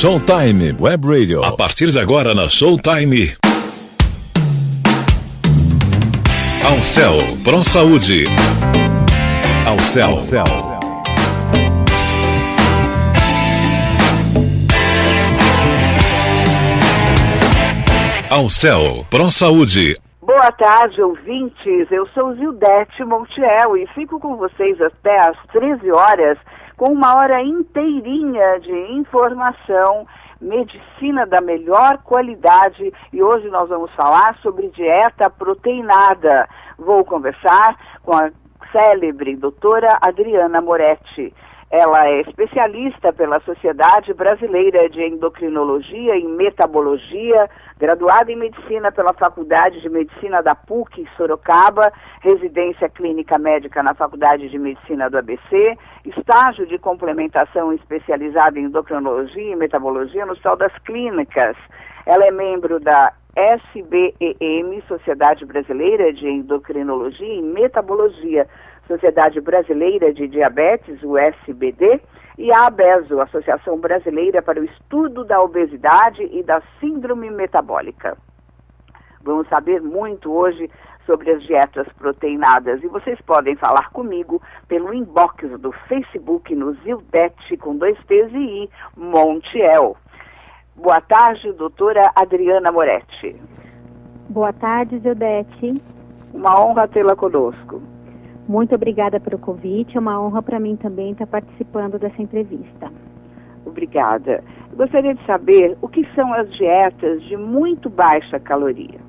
Showtime Web Radio. A partir de agora na Showtime. Alcel Pro Saúde. Alcel. Alcel Pro Saúde. Boa tarde, ouvintes. Eu sou Zildete Montiel e fico com vocês até às 13 horas com uma hora inteirinha de informação, medicina da melhor qualidade, e hoje nós vamos falar sobre dieta proteinada. Vou conversar com a célebre doutora Adriana Moretti. Ela é especialista pela Sociedade Brasileira de Endocrinologia e Metabologia, graduada em Medicina pela Faculdade de Medicina da PUC, Sorocaba, residência clínica médica na Faculdade de Medicina do ABC, estágio de complementação especializada em Endocrinologia e Metabologia no Hospital das Clínicas. Ela é membro da SBEM, Sociedade Brasileira de Endocrinologia e Metabologia, Sociedade Brasileira de Diabetes, o SBD, e a ABESO, Associação Brasileira para o Estudo da Obesidade e da Síndrome Metabólica. Vamos saber muito hoje sobre as dietas proteinadas e vocês podem falar comigo pelo inbox do Facebook no Zildete com 2 T's e I, Montiel. Boa tarde, doutora Adriana Moretti. Boa tarde, Zildete. Uma honra tê-la conosco. Muito obrigada pelo convite, é uma honra para mim também estar participando dessa entrevista. Obrigada. Eu gostaria de saber o que são as dietas de muito baixa caloria.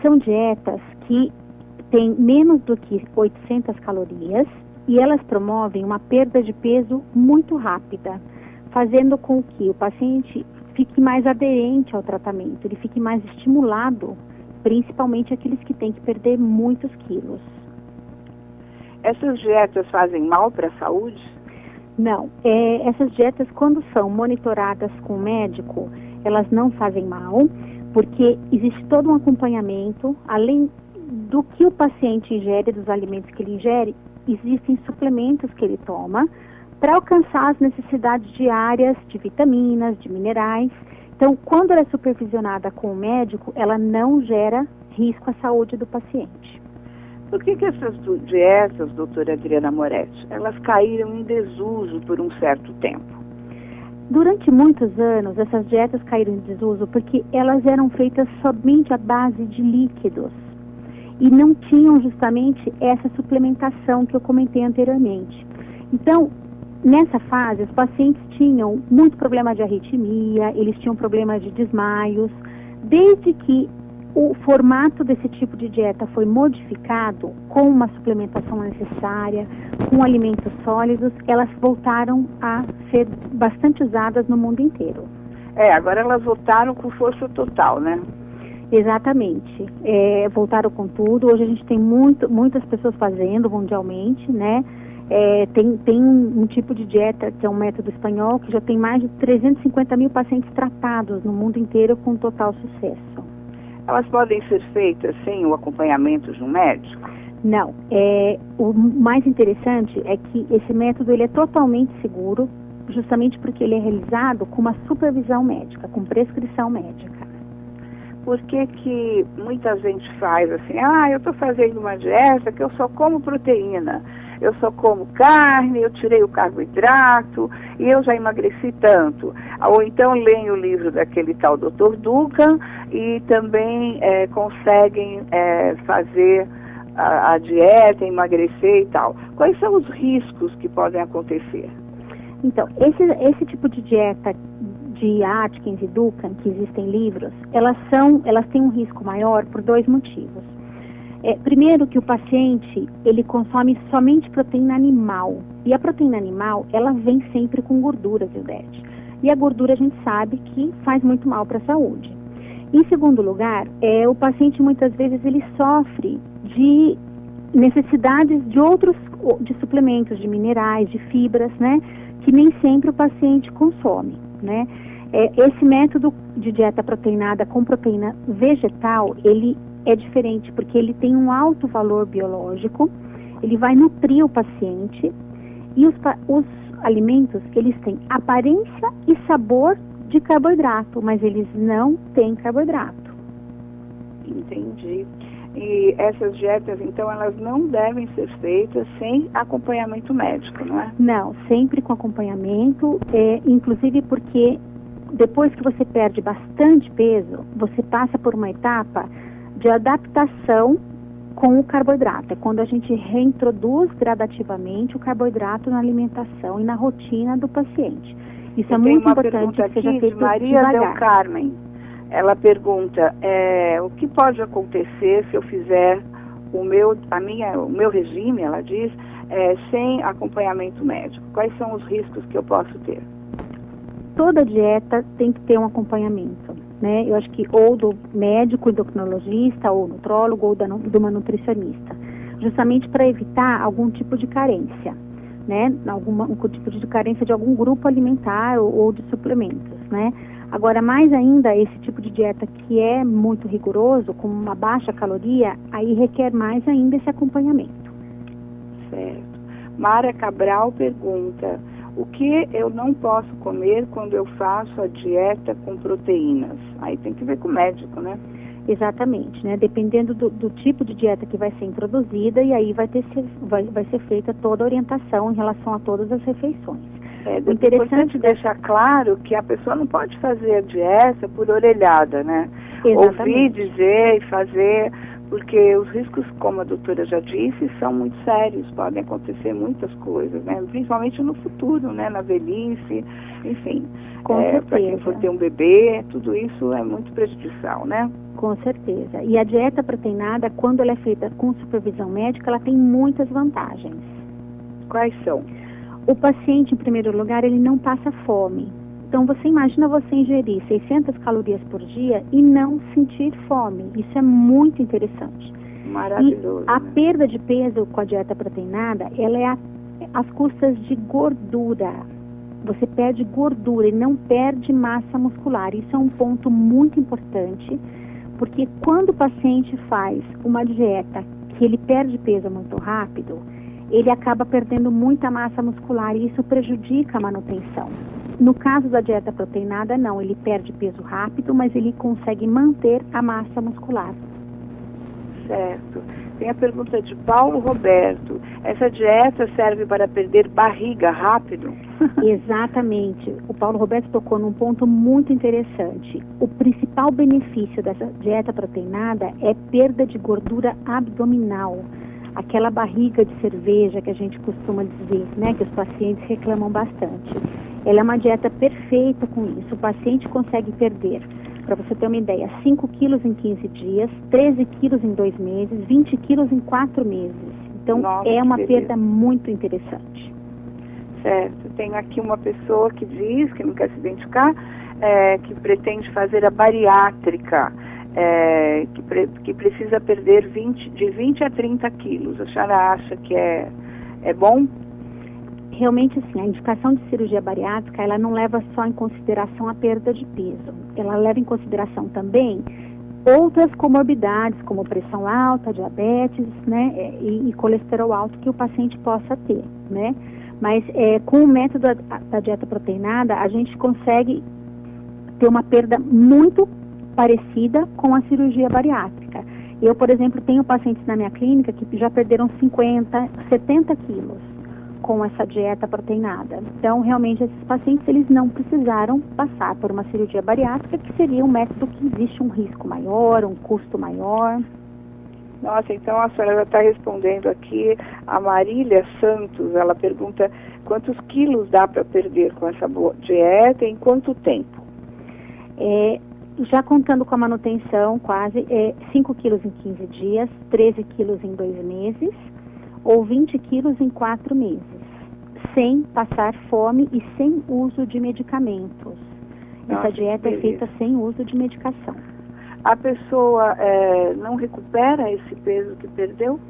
São dietas que têm menos do que 800 calorias e elas promovem uma perda de peso muito rápida, fazendo com que o paciente fique mais aderente ao tratamento, ele fique mais estimulado, principalmente aqueles que têm que perder muitos quilos. Essas dietas fazem mal para a saúde? Não. Essas dietas, quando são monitoradas com o médico, elas não fazem mal, porque existe todo um acompanhamento, além do que o paciente ingere, dos alimentos que ele ingere, existem suplementos que ele toma para alcançar as necessidades diárias de vitaminas, de minerais. Então, quando ela é supervisionada com o médico, ela não gera risco à saúde do paciente. Por que essas dietas, doutora Adriana Moretti, elas caíram em desuso por um certo tempo? Durante muitos anos, essas dietas caíram em desuso porque elas eram feitas somente à base de líquidos e não tinham justamente essa suplementação que eu comentei anteriormente. Então, nessa fase, os pacientes tinham muito problema de arritmia, eles tinham problemas de desmaios, desde que o formato desse tipo de dieta foi modificado com uma suplementação necessária, com alimentos sólidos, elas voltaram a ser bastante usadas no mundo inteiro. Agora elas voltaram com força total, né? Exatamente. Voltaram com tudo. Hoje a gente tem muitas pessoas fazendo mundialmente, né? Tem um tipo de dieta, que é um método espanhol, que já tem mais de 350 mil pacientes tratados no mundo inteiro com total sucesso. Elas podem ser feitas sem o acompanhamento de um médico? Não. O mais interessante é que esse método ele é totalmente seguro, justamente porque ele é realizado com uma supervisão médica, com prescrição médica. Por que muita gente faz assim, eu estou fazendo uma dieta que eu só como proteína, eu só como carne, eu tirei o carboidrato e eu já emagreci tanto. Ou então leem o livro daquele tal Dr. Duncan e também conseguem fazer a dieta, emagrecer e tal. Quais são os riscos que podem acontecer? Então, esse tipo de dieta de Atkins e Duncan, que existem livros, elas têm um risco maior por 2 motivos. Primeiro, que o paciente, ele consome somente proteína animal. E a proteína animal, ela vem sempre com gordura, Zildete. E a gordura a gente sabe que faz muito mal para a saúde. Em segundo lugar, o paciente muitas vezes ele sofre de necessidades de suplementos, de minerais, de fibras, né? Que nem sempre o paciente consome, né? Esse método de dieta proteinada com proteína vegetal, ele é diferente porque ele tem um alto valor biológico, ele vai nutrir o paciente e alimentos, eles têm aparência e sabor de carboidrato, mas eles não têm carboidrato. Entendi. E essas dietas, então, elas não devem ser feitas sem acompanhamento médico, não é? Não, sempre com acompanhamento, inclusive porque depois que você perde bastante peso, você passa por uma etapa de adaptação com o carboidrato. É quando a gente reintroduz gradativamente o carboidrato na alimentação e na rotina do paciente. Isso é muito importante que seja feito Maria devagar. Del Carmen. Ela pergunta, o que pode acontecer se eu fizer o meu regime, ela diz, sem acompanhamento médico? Quais são os riscos que eu posso ter? Toda dieta tem que ter um acompanhamento, né? Eu acho que ou do médico, endocrinologista, ou nutrólogo, ou de uma nutricionista, justamente para evitar algum tipo de carência, né? Um tipo de carência de algum grupo alimentar ou de suplementos, né? Agora, mais ainda, esse tipo de dieta que é muito rigoroso, com uma baixa caloria, aí requer mais ainda esse acompanhamento. Certo. Mara Cabral pergunta, o que eu não posso comer quando eu faço a dieta com proteínas? Aí tem que ver com o médico, né? Exatamente, né? Dependendo do tipo de dieta que vai ser introduzida, e aí vai ser feita toda a orientação em relação a todas as refeições. É importante deixar claro que a pessoa não pode fazer a dieta por orelhada, né? Exatamente. Ouvir, dizer e fazer, porque os riscos, como a doutora já disse, são muito sérios, podem acontecer muitas coisas, né? Principalmente no futuro, né? Na velhice, enfim. Para quem for ter um bebê, tudo isso é muito prejudicial, né? Com certeza. E a dieta proteinada, quando ela é feita com supervisão médica, ela tem muitas vantagens. Quais são? O paciente, em primeiro lugar, ele não passa fome. Então, você imagina você ingerir 600 calorias por dia e não sentir fome. Isso é muito interessante. Maravilhoso. E a perda de peso com a dieta proteinada, ela é às custas de gordura. Você perde gordura e não perde massa muscular. Isso é um ponto muito importante, porque quando o paciente faz uma dieta que ele perde peso muito rápido, ele acaba perdendo muita massa muscular e isso prejudica a manutenção. No caso da dieta proteinada, não, ele perde peso rápido, mas ele consegue manter a massa muscular. Certo. Tem a pergunta de Paulo Roberto. Essa dieta serve para perder barriga rápido? Exatamente. O Paulo Roberto tocou num ponto muito interessante. O principal benefício dessa dieta proteinada é perda de gordura abdominal. Aquela barriga de cerveja que a gente costuma dizer, né, que os pacientes reclamam bastante. Ela é uma dieta perfeita com isso. O paciente consegue perder, para você ter uma ideia, 5 quilos em 15 dias, 13 quilos em 2 meses, 20 quilos em 4 meses. Então, é uma perda muito interessante. Certo. Tem aqui uma pessoa que diz, que não quer se identificar, que pretende fazer a bariátrica. Que precisa perder de 20 a 30 quilos. A senhora acha que é bom? Realmente, sim. A indicação de cirurgia bariátrica, ela não leva só em consideração a perda de peso. Ela leva em consideração também outras comorbidades, como pressão alta, diabetes, né, e colesterol alto que o paciente possa ter, né? Mas com o método da dieta proteinada, a gente consegue ter uma perda muito parecida com a cirurgia bariátrica. Eu, por exemplo, tenho pacientes na minha clínica que já perderam 50, 70 quilos com essa dieta proteinada. Então, realmente, esses pacientes, eles não precisaram passar por uma cirurgia bariátrica, que seria um método que existe um risco maior, um custo maior. Nossa, então a senhora já está respondendo aqui. A Marília Santos, ela pergunta quantos quilos dá para perder com essa dieta e em quanto tempo? Já contando com a manutenção, quase 5 quilos em 15 dias, 13 quilos em 2 meses, ou 20 quilos em 4 meses, sem passar fome e sem uso de medicamentos. Essa dieta é feita sem uso de medicação. A pessoa não recupera esse peso que perdeu?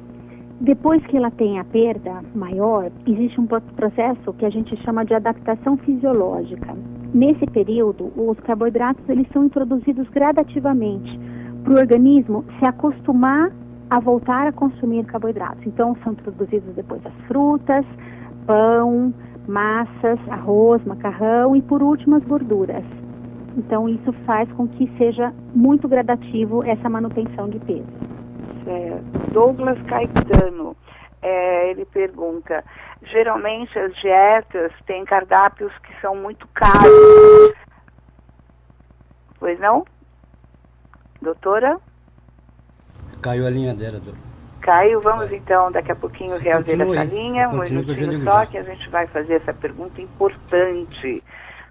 Depois que ela tem a perda maior, existe um processo que a gente chama de adaptação fisiológica. Nesse período, os carboidratos eles são introduzidos gradativamente para o organismo se acostumar a voltar a consumir carboidratos. Então, são introduzidos depois as frutas, pão, massas, arroz, macarrão e, por último, as gorduras. Então, isso faz com que seja muito gradativo essa manutenção de peso. Douglas Caetano, ele pergunta, geralmente as dietas têm cardápios que são muito caros. Pois não? Doutora? Caiu a linha dela, doutora. Caiu, vamos então daqui a pouquinho Você reaver continua essa aí. linha, um minutinho só que a gente vai fazer essa pergunta importante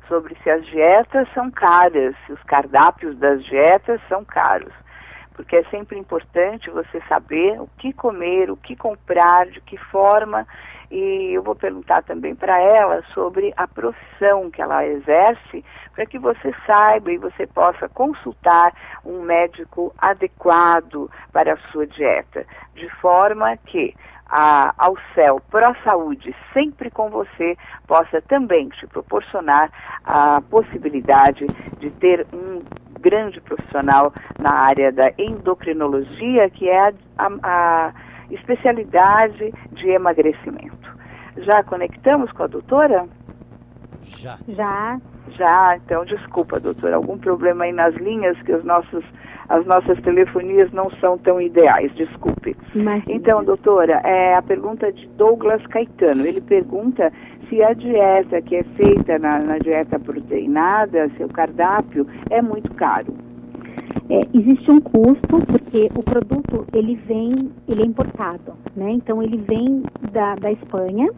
sobre se as dietas são caras, se os cardápios das dietas são caros. Porque é sempre importante você saber o que comer, o que comprar, de que forma. E eu vou perguntar também para ela sobre a profissão que ela exerce, para que você saiba e você possa consultar um médico adequado para a sua dieta, de forma que a Alcel Pro Saúde, sempre com você, possa também te proporcionar a possibilidade de ter um grande profissional na área da endocrinologia, que é a especialidade de emagrecimento. Já conectamos com a doutora? Já. Já, Então desculpa, doutora, algum problema aí nas linhas, que as nossas telefonias não são tão ideais, desculpe. imagina. Então, doutora, a pergunta de Douglas Caetano, ele pergunta se a dieta que é feita na dieta proteinada, seu cardápio, é muito caro. Existe um custo, porque o produto ele é importado, né? Então ele vem da Espanha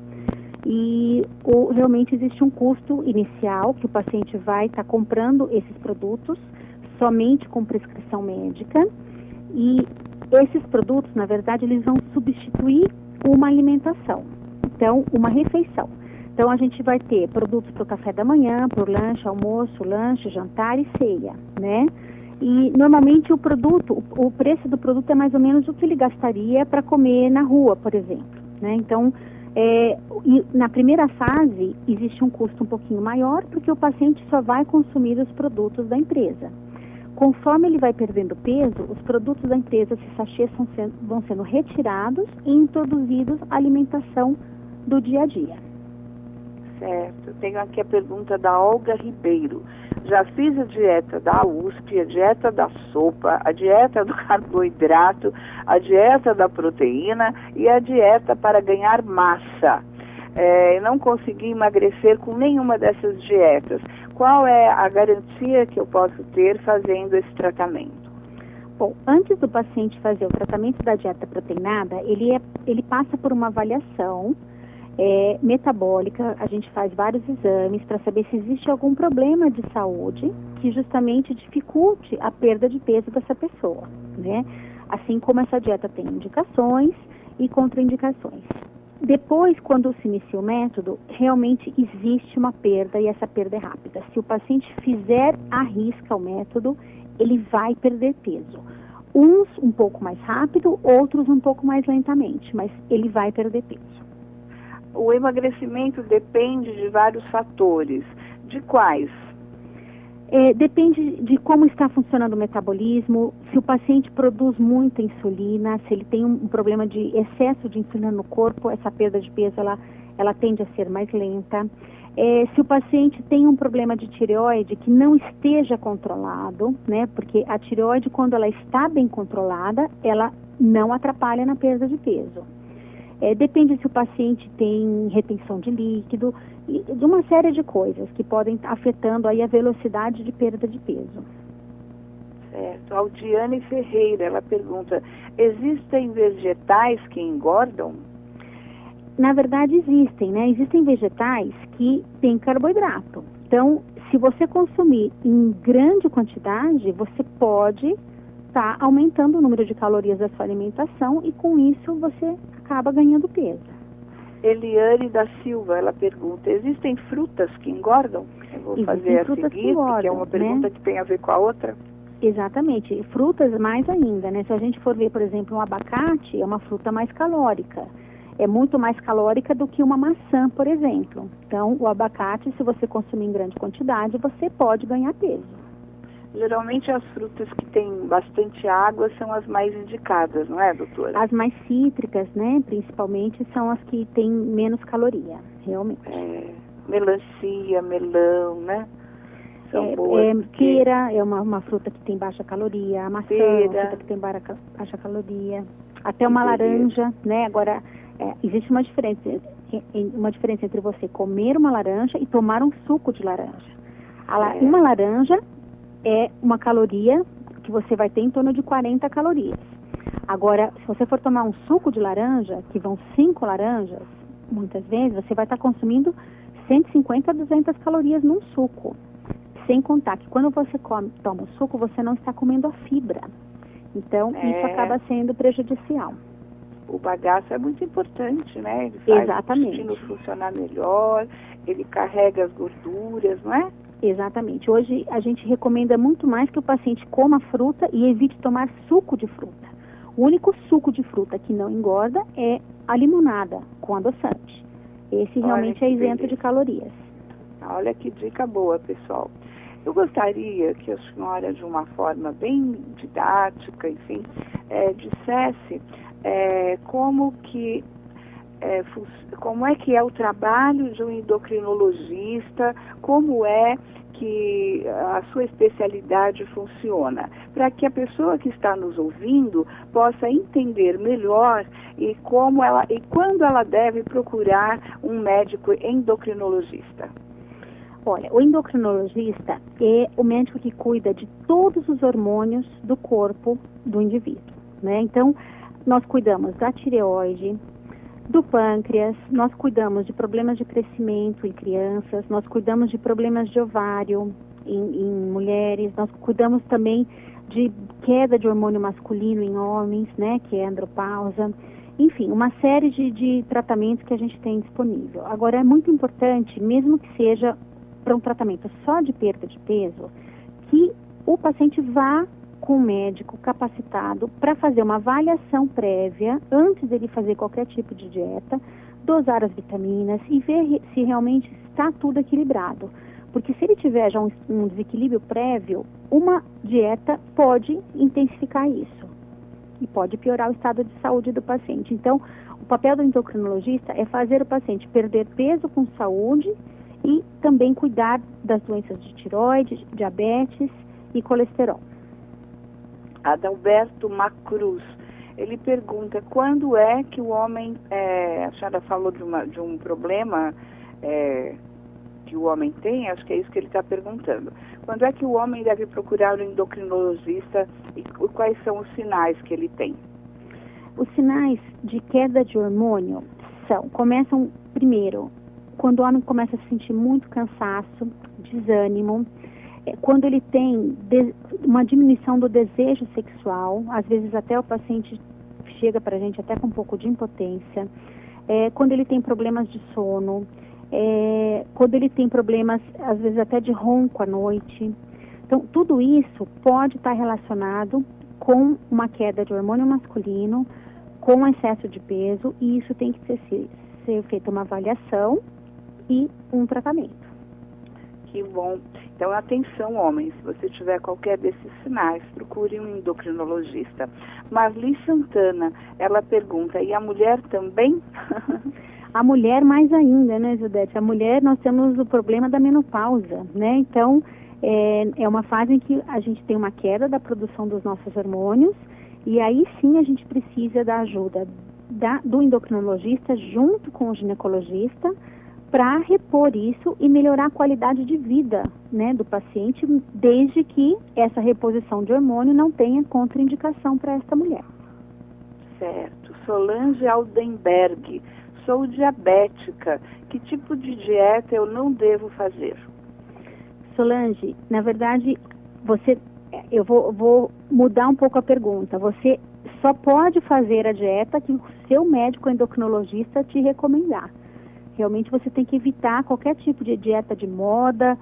e realmente existe um custo inicial que o paciente vai estar comprando esses produtos somente com prescrição médica, e esses produtos, na verdade, eles vão substituir uma alimentação, então uma refeição. Então a gente vai ter produtos para o café da manhã, para o lanche, almoço, lanche, jantar e ceia, né? E normalmente o preço do produto é mais ou menos o que ele gastaria para comer na rua, por exemplo, né? Então, na primeira fase existe um custo um pouquinho maior, porque o paciente só vai consumir os produtos da empresa. Conforme ele vai perdendo peso, os produtos da empresa, esses sachês, vão sendo retirados e introduzidos à alimentação do dia a dia. Certo. Tenho aqui a pergunta da Olga Ribeiro. Já fiz a dieta da USP, a dieta da sopa, a dieta do carboidrato, a dieta da proteína e a dieta para ganhar massa. Não consegui emagrecer com nenhuma dessas dietas. Qual é a garantia que eu posso ter fazendo esse tratamento? Bom, antes do paciente fazer o tratamento da dieta proteinada, ele passa por uma avaliação metabólica. A gente faz vários exames para saber se existe algum problema de saúde que justamente dificulte a perda de peso dessa pessoa, né? Assim como essa dieta tem indicações e contraindicações. Depois, quando se inicia o método, realmente existe uma perda, e essa perda é rápida. Se o paciente fizer à risca o método, ele vai perder peso. Uns um pouco mais rápido, outros um pouco mais lentamente, mas ele vai perder peso. O emagrecimento depende de vários fatores. De quais? Depende de como está funcionando o metabolismo, se o paciente produz muita insulina, se ele tem um problema de excesso de insulina no corpo, essa perda de peso ela tende a ser mais lenta. Se o paciente tem um problema de tireoide que não esteja controlado, né? Porque a tireoide, quando ela está bem controlada, ela não atrapalha na perda de peso. Depende se o paciente tem retenção de líquido e de uma série de coisas que podem estar afetando aí a velocidade de perda de peso. Certo. Aldiane Ferreira, ela pergunta, existem vegetais que engordam? Na verdade existem, né? Existem vegetais que têm carboidrato. Então, se você consumir em grande quantidade, você pode estar aumentando o número de calorias da sua alimentação e com isso você acaba ganhando peso. Eliane da Silva, ela pergunta, existem frutas que engordam? Eu vou fazer a seguir, porque é uma pergunta, né, que tem a ver com a outra. Exatamente. Frutas mais ainda, né? Se a gente for ver, por exemplo, um abacate, é uma fruta mais calórica. É muito mais calórica do que uma maçã, por exemplo. Então, o abacate, se você consumir em grande quantidade, você pode ganhar peso. Geralmente as frutas que têm bastante água são as mais indicadas, não é, doutora? As mais cítricas, né, principalmente, são as que têm menos caloria, realmente. Melancia, melão, né? São boas. Pera é uma fruta que tem baixa caloria, a maçã é uma fruta que tem baixa caloria, até uma laranja, né? Agora, existe uma diferença entre você comer uma laranja e tomar um suco de laranja. Uma laranja é uma caloria que você vai ter em torno de 40 calorias. Agora, se você for tomar um suco de laranja, que vão 5 laranjas, muitas vezes você vai estar consumindo 150 a 200 calorias num suco. Sem contar que quando você toma o suco, você não está comendo a fibra. Então, isso acaba sendo prejudicial. O bagaço é muito importante, né? Ele faz o intestino funcionar melhor, ele carrega as gorduras, não é? Exatamente. Hoje a gente recomenda muito mais que o paciente coma fruta e evite tomar suco de fruta. O único suco de fruta que não engorda é a limonada com adoçante. Esse realmente é isento de calorias. Olha que dica boa, pessoal. Eu gostaria que a senhora, de uma forma bem didática, enfim, dissesse como é que é o trabalho de um endocrinologista, como é que a sua especialidade funciona, para que a pessoa que está nos ouvindo possa entender melhor e quando ela deve procurar um médico endocrinologista. Olha, o endocrinologista é o médico que cuida de todos os hormônios do corpo do indivíduo, né? Então, nós cuidamos da tireoide, do pâncreas, nós cuidamos de problemas de crescimento em crianças, nós cuidamos de problemas de ovário em mulheres, nós cuidamos também de queda de hormônio masculino em homens, né, que é a andropausa. Enfim, uma série de tratamentos que a gente tem disponível. Agora, é muito importante, mesmo que seja para um tratamento só de perda de peso, que o paciente vá com um médico capacitado para fazer uma avaliação prévia, antes dele fazer qualquer tipo de dieta, dosar as vitaminas e ver se realmente está tudo equilibrado. Porque se ele tiver já um desequilíbrio prévio, uma dieta pode intensificar isso e pode piorar o estado de saúde do paciente. Então, o papel do endocrinologista é fazer o paciente perder peso com saúde e também cuidar das doenças de tireoide, diabetes e colesterol. Adalberto Macruz, ele pergunta quando é que o homem, a senhora falou de um problema que o homem tem, acho que é isso que ele está perguntando. Quando é que o homem deve procurar um endocrinologista e quais são os sinais que ele tem? Os sinais de queda de hormônio começam primeiro, quando o homem começa a se sentir muito cansaço, desânimo, quando ele tem uma diminuição do desejo sexual, às vezes até o paciente chega para a gente até com um pouco de impotência, quando ele tem problemas de sono, quando ele tem problemas, às vezes até de ronco à noite. Então, tudo isso pode estar relacionado com uma queda de hormônio masculino, com excesso de peso, e isso tem que ser feita uma avaliação e um tratamento. Que bom. Então, atenção, homens, se você tiver qualquer desses sinais, procure um endocrinologista. Marli Santana, ela pergunta, e a mulher também? A mulher mais ainda, né, Judete? A mulher, nós temos o problema da menopausa, né? Então, é uma fase em que a gente tem uma queda da produção dos nossos hormônios, e aí sim a gente precisa da ajuda do endocrinologista junto com o ginecologista, para repor isso e melhorar a qualidade de vida, né, do paciente, desde que essa reposição de hormônio não tenha contraindicação para esta mulher. Certo. Solange Aldenberg, sou diabética, que tipo de dieta eu não devo fazer? Solange, na verdade, eu vou mudar um pouco a pergunta. Você só pode fazer a dieta que o seu médico endocrinologista te recomendar. Realmente você tem que evitar qualquer tipo de dieta de moda,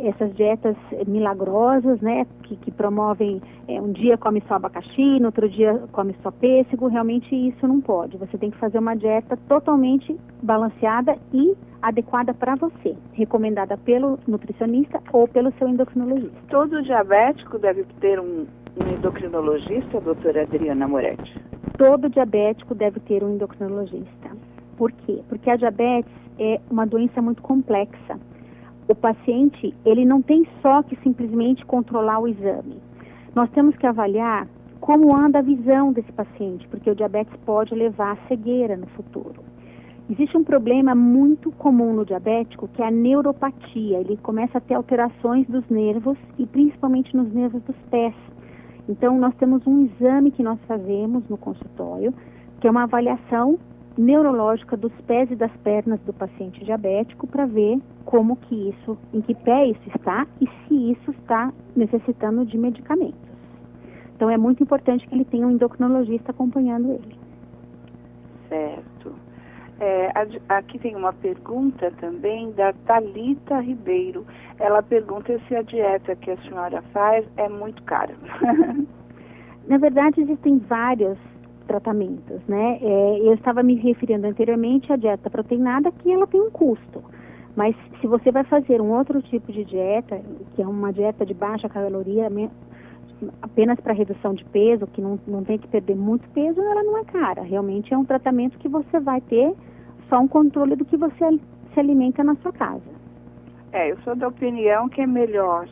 essas dietas milagrosas, né, que promovem um dia come só abacaxi, no outro dia come só pêssego. Realmente isso não pode. Você tem que fazer uma dieta totalmente balanceada e adequada para você, recomendada pelo nutricionista ou pelo seu endocrinologista. Todo diabético deve ter um endocrinologista, doutora Adriana Moretti? Todo diabético deve ter um endocrinologista. Por quê? Porque a diabetes é uma doença muito complexa. O paciente, ele não tem só que simplesmente controlar o exame. Nós temos que avaliar como anda a visão desse paciente, porque o diabetes pode levar à cegueira no futuro. Existe um problema muito comum no diabético, que é a neuropatia. Ele começa a ter alterações dos nervos e principalmente nos nervos dos pés. Então, nós temos um exame que nós fazemos no consultório, que é uma avaliação neurológica dos pés e das pernas do paciente diabético para ver como que isso, em que pé isso está e se isso está necessitando de medicamentos. Então é muito importante que ele tenha um endocrinologista acompanhando ele. Certo. Aqui tem uma pergunta também da Thalita Ribeiro. Ela pergunta se a dieta que a senhora faz é muito cara. Na verdade, existem vários tratamentos, né? Eu estava me referindo anteriormente à dieta proteinada, que ela tem um custo. Mas se você vai fazer um outro tipo de dieta, que é uma dieta de baixa caloria, apenas para redução de peso, que não tem que perder muito peso, ela não é cara. Realmente é um tratamento que você vai ter só um controle do que você se alimenta na sua casa. Eu sou da opinião que é melhor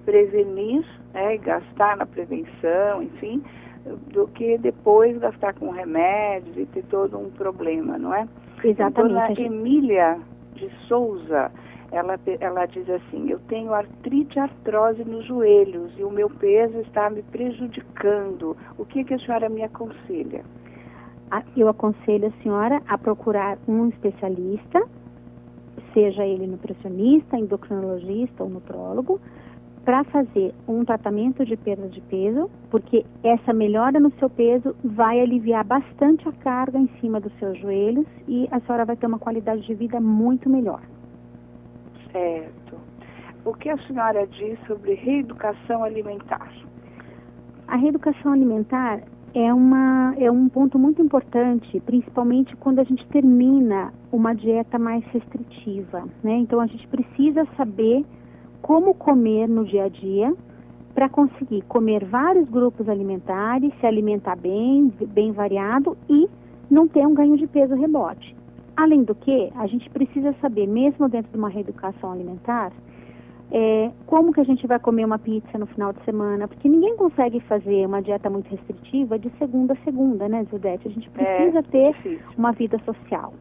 prevenir, e gastar na prevenção, enfim, do que depois gastar com remédios e ter todo um problema, não é? Exatamente. Dona Emília de Souza, ela diz assim: eu tenho artrose nos joelhos e o meu peso está me prejudicando. O que a senhora me aconselha? Eu aconselho a senhora a procurar um especialista, seja ele nutricionista, endocrinologista ou nutrólogo, para fazer um tratamento de perda de peso, porque essa melhora no seu peso vai aliviar bastante a carga em cima dos seus joelhos e a senhora vai ter uma qualidade de vida muito melhor. Certo. O que a senhora diz sobre reeducação alimentar? A reeducação alimentar é um ponto muito importante, principalmente quando a gente termina uma dieta mais restritiva, né? Então a gente precisa saber como comer no dia a dia para conseguir comer vários grupos alimentares, se alimentar bem variado e não ter um ganho de peso rebote. Além do que, a gente precisa saber, mesmo dentro de uma reeducação alimentar, como que a gente vai comer uma pizza no final de semana, porque ninguém consegue fazer uma dieta muito restritiva de segunda a segunda, né, Zildete? A gente precisa ter uma vida social.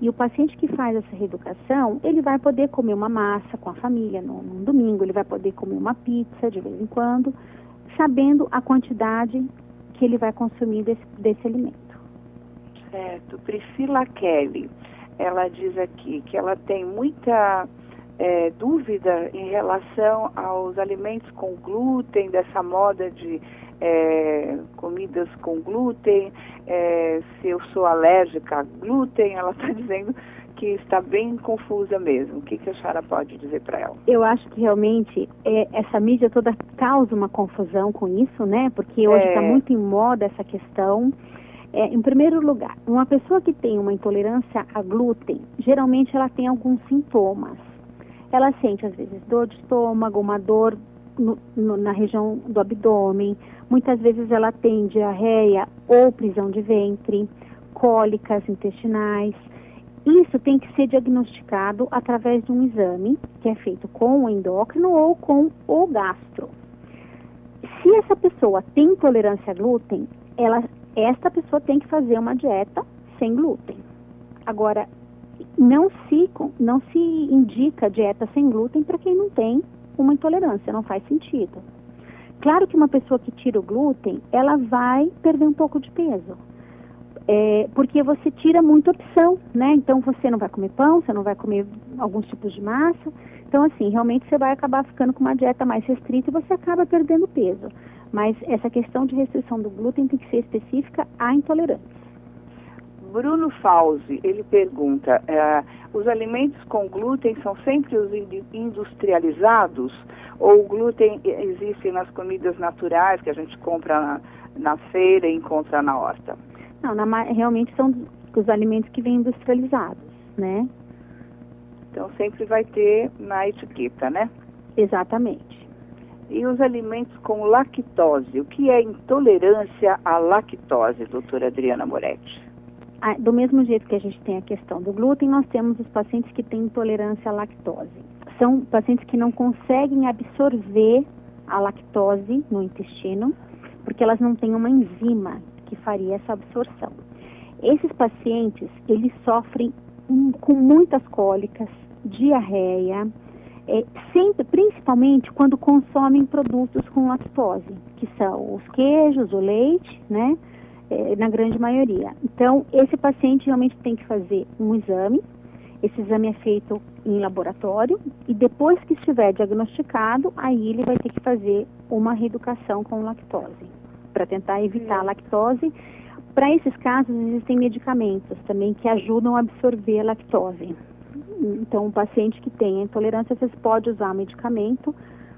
E o paciente que faz essa reeducação, ele vai poder comer uma massa com a família num domingo, ele vai poder comer uma pizza de vez em quando, sabendo a quantidade que ele vai consumir desse alimento. Certo. Priscila Kelly, ela diz aqui que ela tem muita dúvida em relação aos alimentos com glúten, dessa moda de comidas com glúten, se eu sou alérgica a glúten. Ela está dizendo que está bem confusa mesmo. O que a senhora pode dizer para ela? Eu acho que realmente essa mídia toda causa uma confusão com isso, né? Porque hoje está muito em moda essa questão. Em primeiro lugar, uma pessoa que tem uma intolerância a glúten, geralmente ela tem alguns sintomas. Ela sente, às vezes, dor de estômago, uma dor na região do abdômen. Muitas vezes ela tem diarreia ou prisão de ventre, cólicas intestinais. Isso tem que ser diagnosticado através de um exame que é feito com o endócrino ou com o gastro. Se essa pessoa tem intolerância a glúten, esta pessoa tem que fazer uma dieta sem glúten. Agora, não se indica dieta sem glúten para quem não tem uma intolerância, não faz sentido. Claro que uma pessoa que tira o glúten, ela vai perder um pouco de peso, porque você tira muita opção, né? Então você não vai comer pão, você não vai comer alguns tipos de massa. Então assim, realmente você vai acabar ficando com uma dieta mais restrita e você acaba perdendo peso. Mas essa questão de restrição do glúten tem que ser específica à intolerância. Bruno Fauzi, ele pergunta, os alimentos com glúten são sempre os industrializados? Ou o glúten existe nas comidas naturais que a gente compra na feira e encontra na horta? Não, realmente são os alimentos que vêm industrializados, né? Então sempre vai ter na etiqueta, né? Exatamente. E os alimentos com lactose? O que é intolerância à lactose, doutora Adriana Moretti? Do mesmo jeito que a gente tem a questão do glúten, nós temos os pacientes que têm intolerância à lactose. São pacientes que não conseguem absorver a lactose no intestino, porque elas não têm uma enzima que faria essa absorção. Esses pacientes, eles sofrem com muitas cólicas, diarreia, sempre, principalmente quando consomem produtos com lactose, que são os queijos, o leite, né? Na grande maioria. Então, esse paciente realmente tem que fazer um exame. Esse exame é feito em laboratório e depois que estiver diagnosticado, aí ele vai ter que fazer uma reeducação com lactose, para tentar evitar a lactose. Para esses casos, existem medicamentos também que ajudam a absorver a lactose. Então, o paciente que tem intolerância, você pode usar o medicamento.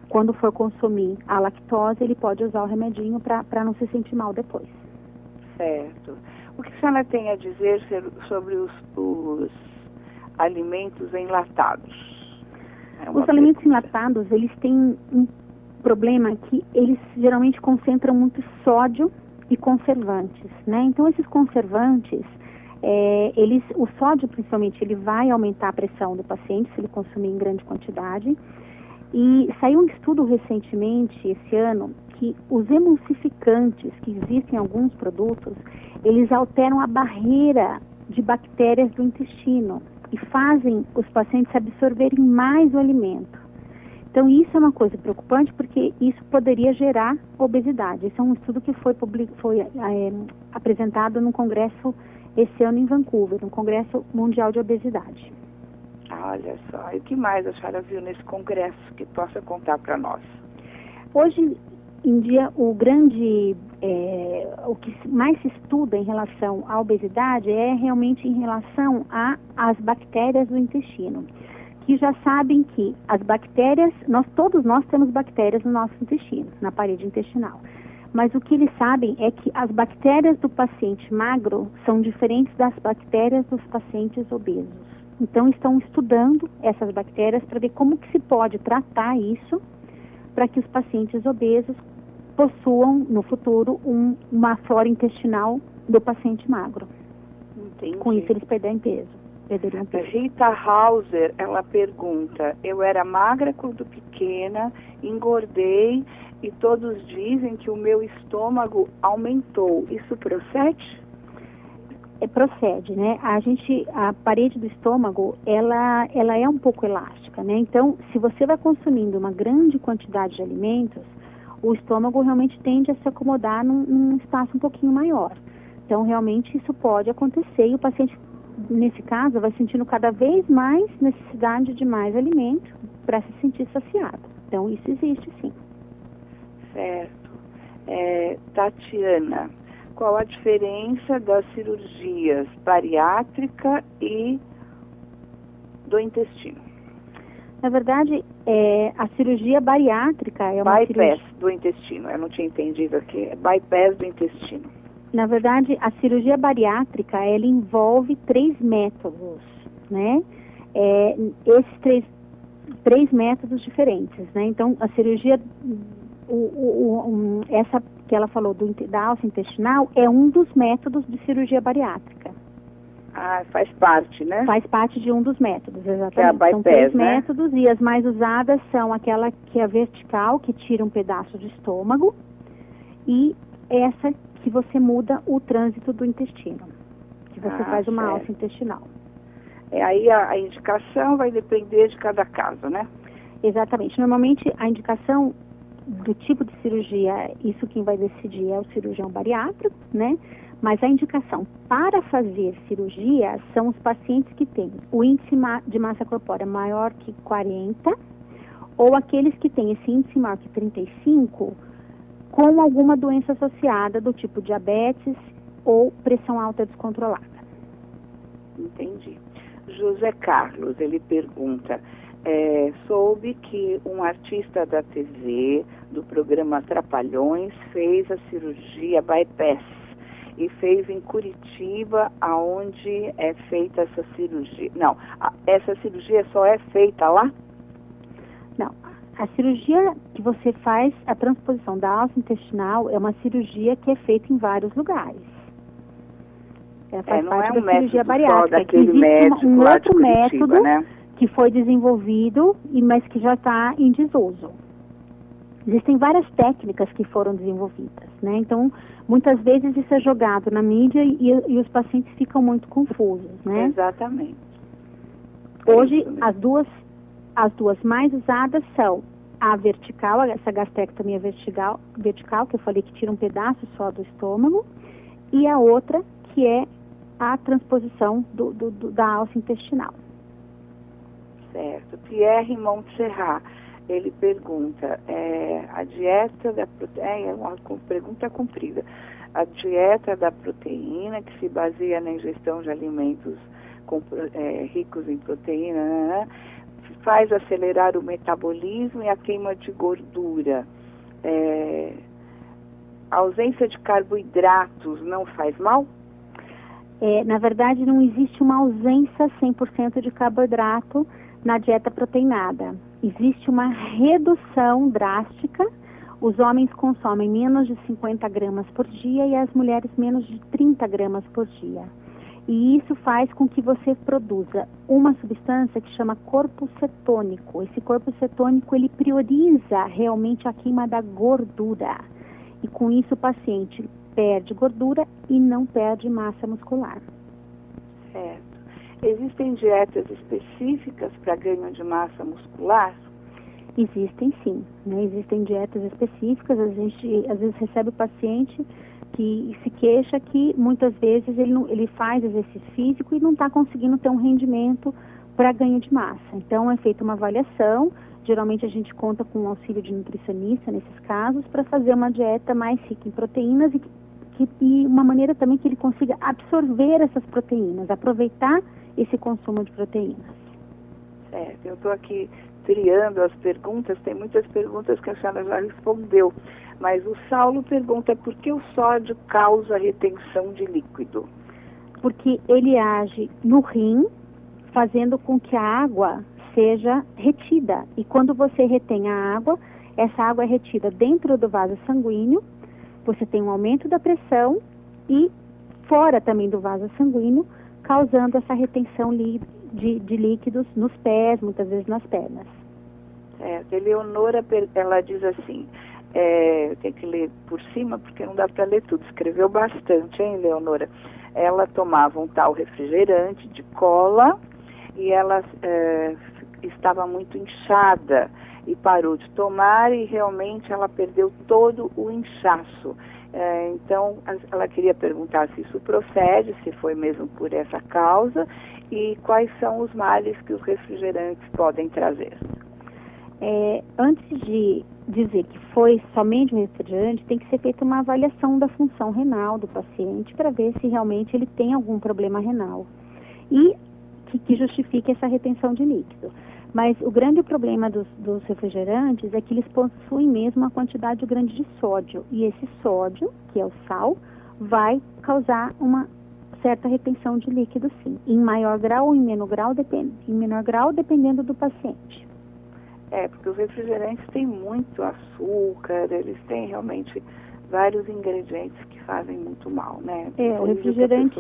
Quando for consumir a lactose, ele pode usar o remedinho para não se sentir mal depois. Certo. O que a senhora tem a dizer sobre os alimentos enlatados? Os alimentos enlatados, eles têm um problema que eles geralmente concentram muito sódio e conservantes, né? Então, esses conservantes, o sódio, principalmente, ele vai aumentar a pressão do paciente se ele consumir em grande quantidade. E saiu um estudo recentemente, esse ano, que os emulsificantes que existem em alguns produtos, eles alteram a barreira de bactérias do intestino e fazem os pacientes absorverem mais o alimento. Então, isso é uma coisa preocupante, porque isso poderia gerar obesidade. Esse é um estudo que foi apresentado num congresso esse ano em Vancouver, no Congresso Mundial de Obesidade. Olha só, e o que mais a senhora viu nesse congresso que possa contar para nós? Hoje em dia, o que mais se estuda em relação à obesidade é realmente em relação às bactérias do intestino, que já sabem que as bactérias, todos nós temos bactérias no nosso intestino, na parede intestinal. Mas o que eles sabem é que as bactérias do paciente magro são diferentes das bactérias dos pacientes obesos. Então, estão estudando essas bactérias para ver como que se pode tratar isso para que os pacientes obesos possuam, no futuro, uma flora intestinal do paciente magro. Entendi. Com isso, eles perderem peso. Rita Hauser, ela pergunta, eu era magra quando pequena, engordei e todos dizem que o meu estômago aumentou. Isso procede? Procede, né? A parede do estômago, ela é um pouco elástica, né? Então, se você vai consumindo uma grande quantidade de alimentos, o estômago realmente tende a se acomodar num espaço um pouquinho maior. Então, realmente, isso pode acontecer e o paciente, nesse caso, vai sentindo cada vez mais necessidade de mais alimento para se sentir saciado. Então, isso existe, sim. Certo. Tatiana, qual a diferença das cirurgias bariátrica e do intestino? Na verdade, a cirurgia bariátrica é uma bypass do intestino. Eu não tinha entendido aqui. Bypass do intestino. Na verdade, a cirurgia bariátrica, ela envolve 3 métodos, né? Esses três métodos diferentes, né? Então, a cirurgia, essa que ela falou da alça intestinal, é um dos métodos de cirurgia bariátrica. Ah, faz parte, né? Faz parte de um dos métodos, exatamente. Que é a bypass, são 3 né? métodos e as mais usadas são aquela que é vertical, que tira um pedaço de estômago, e essa que você muda o trânsito do intestino, que você faz uma alça intestinal. Aí a indicação vai depender de cada caso, né? Exatamente. Normalmente a indicação do tipo de cirurgia, isso quem vai decidir é o cirurgião bariátrico, né? Mas a indicação para fazer cirurgia são os pacientes que têm o índice de massa corpórea maior que 40 ou aqueles que têm esse índice maior que 35 com alguma doença associada do tipo diabetes ou pressão alta descontrolada. Entendi. José Carlos, ele pergunta, soube que um artista da TV, do programa Trapalhões, fez a cirurgia bypass e fez em Curitiba, aonde é feita essa cirurgia. Não, essa cirurgia só é feita lá? Não, a cirurgia que você faz, a transposição da alça intestinal, é uma cirurgia que é feita em vários lugares. Ela faz parte da cirurgia bariátrica. Existe um outro método, né, que foi desenvolvido, mas que já está em desuso. Existem várias técnicas que foram desenvolvidas, né? Então, muitas vezes isso é jogado na mídia e os pacientes ficam muito confusos, né? Exatamente. Hoje, as duas mais usadas são a vertical, essa gastrectomia vertical, que eu falei que tira um pedaço só do estômago, e a outra, que é a transposição da alça intestinal. Certo. Pierre Montserrat, ele pergunta, a dieta da proteína, é uma pergunta comprida, a dieta da proteína, que se baseia na ingestão de alimentos ricos em proteína, faz acelerar o metabolismo e a queima de gordura. A ausência de carboidratos não faz mal? Na verdade, não existe uma ausência 100% de carboidrato na dieta proteinada. Existe uma redução drástica. Os homens consomem menos de 50 gramas por dia e as mulheres menos de 30 gramas por dia. E isso faz com que você produza uma substância que chama corpo cetônico. Esse corpo cetônico, ele prioriza realmente a queima da gordura. E com isso o paciente perde gordura e não perde massa muscular. Certo. Existem dietas específicas para ganho de massa muscular? Existem sim, né? Existem dietas específicas. A gente às vezes recebe o paciente que se queixa que muitas vezes ele faz exercício físico e não está conseguindo ter um rendimento para ganho de massa. Então é feita uma avaliação, geralmente a gente conta com o auxílio de nutricionista nesses casos para fazer uma dieta mais rica em proteínas e uma maneira também que ele consiga absorver essas proteínas, aproveitar esse consumo de proteínas. Certo, eu estou aqui triando as perguntas, tem muitas perguntas que a senhora já respondeu, mas o Saulo pergunta por que o sódio causa retenção de líquido? Porque ele age no rim, fazendo com que a água seja retida. E quando você retém a água, essa água é retida dentro do vaso sanguíneo, você tem um aumento da pressão e fora também do vaso sanguíneo, causando essa retenção de líquidos nos pés, muitas vezes nas pernas. Certo. Eleonora, ela diz assim, tem que ler por cima porque não dá para ler tudo, escreveu bastante, hein, Eleonora? Ela tomava um tal refrigerante de cola e ela estava muito inchada e parou de tomar e realmente ela perdeu todo o inchaço. Então, ela queria perguntar se isso procede, se foi mesmo por essa causa e quais são os males que os refrigerantes podem trazer. Antes de dizer que foi somente um refrigerante, tem que ser feita uma avaliação da função renal do paciente para ver se realmente ele tem algum problema renal e que justifique essa retenção de líquido. Mas o grande problema dos refrigerantes é que eles possuem mesmo uma quantidade grande de sódio. E esse sódio, que é o sal, vai causar uma certa retenção de líquido, sim. Em maior grau ou em menor grau, dependendo do paciente. Porque os refrigerantes têm muito açúcar, eles têm realmente vários ingredientes que fazem muito mal, né? O refrigerante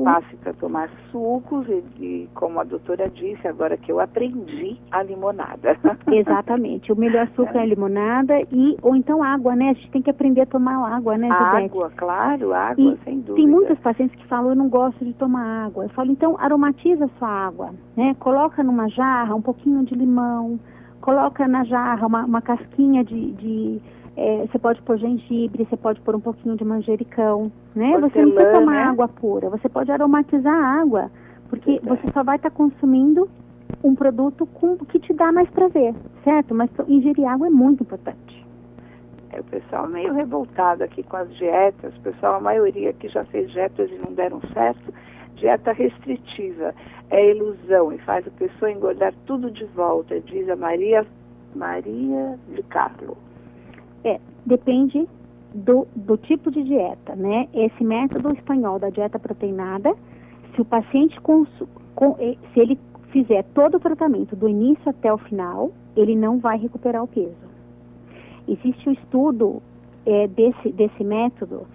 passe para tomar sucos e, como a doutora disse, agora que eu aprendi, a limonada. Exatamente. O melhor suco é a limonada ou então água, né? A gente tem que aprender a tomar água, né, Judete? Água, claro, água, sem dúvida. Tem muitos pacientes que falam, eu não gosto de tomar água. Eu falo, então, aromatiza a sua água, né? Coloca numa jarra um pouquinho de limão, coloca na jarra uma casquinha você pode pôr gengibre, você pode pôr um pouquinho de manjericão, né? Você não precisa tomar água pura, você pode aromatizar a água, porque você só vai estar consumindo um produto que te dá mais prazer, certo? Mas ingerir água é muito importante. O pessoal meio revoltado aqui com as dietas, a maioria que já fez dietas e não deram certo, Dieta restritiva é ilusão e faz a pessoa engordar tudo de volta, diz a Maria de Carlo. Depende do tipo de dieta, né? Esse método espanhol da dieta proteinada, se o paciente se ele fizer todo o tratamento do início até o final, ele não vai recuperar o peso. Existe um estudo desse método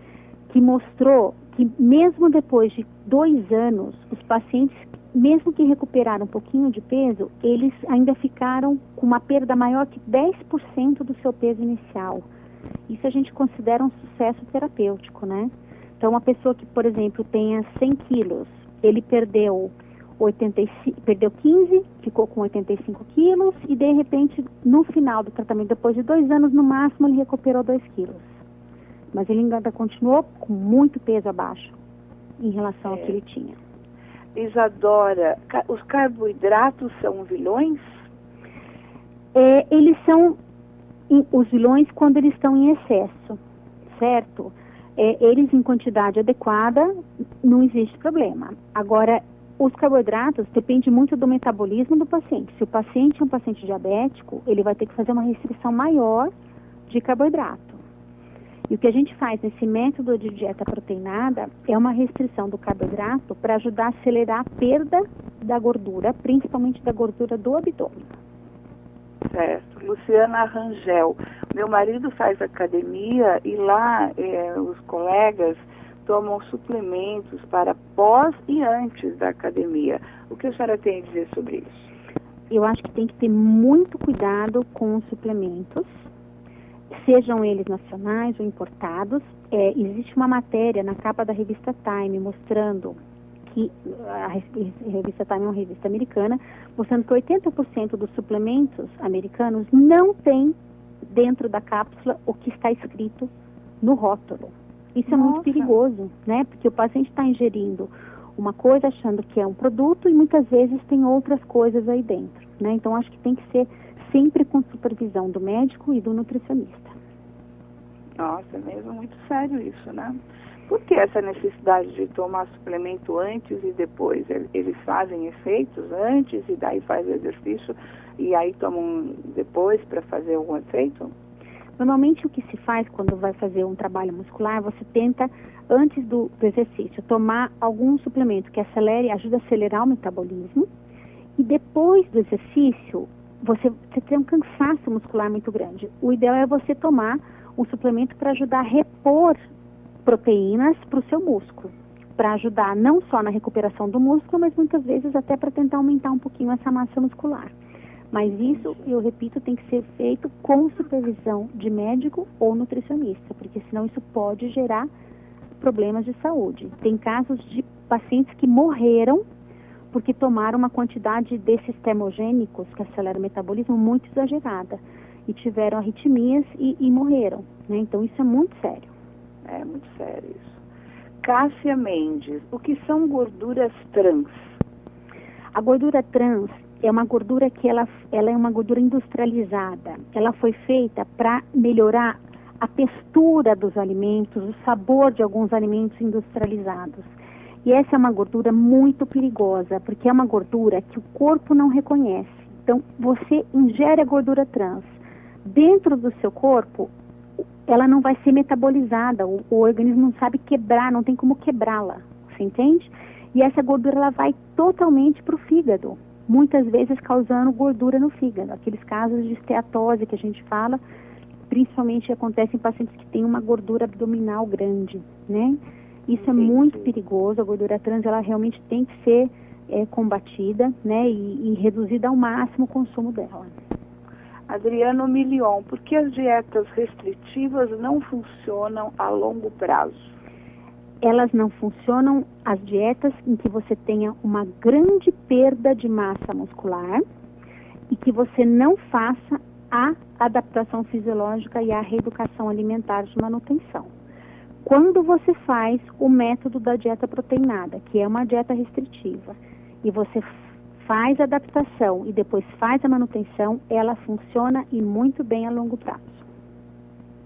que mostrou que mesmo depois de 2 anos, os pacientes, mesmo que recuperaram um pouquinho de peso, eles ainda ficaram com uma perda maior que 10% do seu peso inicial. Isso a gente considera um sucesso terapêutico, né? Então, uma pessoa que, por exemplo, tenha 100 quilos, ele perdeu 15, ficou com 85 quilos e, de repente, no final do tratamento, depois de 2 anos, no máximo, ele recuperou 2 quilos. Mas ele ainda continuou com muito peso abaixo em relação ao que ele tinha. Isadora, os carboidratos são vilões? Eles são os vilões quando eles estão em excesso, certo? Eles em quantidade adequada, não existe problema. Agora, os carboidratos depende muito do metabolismo do paciente. Se o paciente é um paciente diabético, ele vai ter que fazer uma restrição maior de carboidrato. E o que a gente faz nesse método de dieta proteinada é uma restrição do carboidrato para ajudar a acelerar a perda da gordura, principalmente da gordura do abdômen. Certo. Luciana Rangel, meu marido faz academia e lá os colegas tomam suplementos para pós e antes da academia. O que a senhora tem a dizer sobre isso? Eu acho que tem que ter muito cuidado com os suplementos, sejam eles nacionais ou importados. Existe uma matéria na capa da revista Time mostrando que a revista Time é uma revista americana, mostrando que 80% dos suplementos americanos não tem dentro da cápsula o que está escrito no rótulo. Isso é muito perigoso, né? Porque o paciente está ingerindo uma coisa achando que é um produto e muitas vezes tem outras coisas aí dentro, né? Então acho que tem que ser sempre com supervisão do médico e do nutricionista. Nossa, é mesmo muito sério isso, né? Por que essa necessidade de tomar suplemento antes e depois? Eles fazem efeitos antes e daí faz o exercício e aí tomam depois para fazer algum efeito? Normalmente o que se faz quando vai fazer um trabalho muscular, você tenta, antes do exercício, tomar algum suplemento que ajude a acelerar o metabolismo e depois do exercício, você tem um cansaço muscular muito grande. O ideal é você tomar um suplemento para ajudar a repor proteínas para o seu músculo, para ajudar não só na recuperação do músculo, mas muitas vezes até para tentar aumentar um pouquinho essa massa muscular. Mas isso, eu repito, tem que ser feito com supervisão de médico ou nutricionista, porque senão isso pode gerar problemas de saúde. Tem casos de pacientes que morreram porque tomaram uma quantidade desses termogênicos, que aceleram o metabolismo, muito exagerada, e tiveram arritmias e morreram, né? Então isso é muito sério. É muito sério isso. Cássia Mendes, o que são gorduras trans? A gordura trans é uma gordura que ela é uma gordura industrializada. Ela foi feita para melhorar a textura dos alimentos, o sabor de alguns alimentos industrializados. E essa é uma gordura muito perigosa, porque é uma gordura que o corpo não reconhece. Então, você ingere a gordura trans. Dentro do seu corpo, ela não vai ser metabolizada, o organismo não sabe quebrar, não tem como quebrá-la, você entende? E essa gordura ela vai totalmente para o fígado, muitas vezes causando gordura no fígado. Aqueles casos de esteatose que a gente fala, principalmente acontece em pacientes que têm uma gordura abdominal grande, né? Isso é muito perigoso. A gordura trans ela realmente tem que ser combatida, né? E reduzida ao máximo o consumo dela. Adriano Milion, por que as dietas restritivas não funcionam a longo prazo? Elas não funcionam, as dietas em que você tenha uma grande perda de massa muscular e que você não faça a adaptação fisiológica e a reeducação alimentar de manutenção. Quando você faz o método da dieta proteinada, que é uma dieta restritiva, e você faz a adaptação e depois faz a manutenção, ela funciona e muito bem a longo prazo.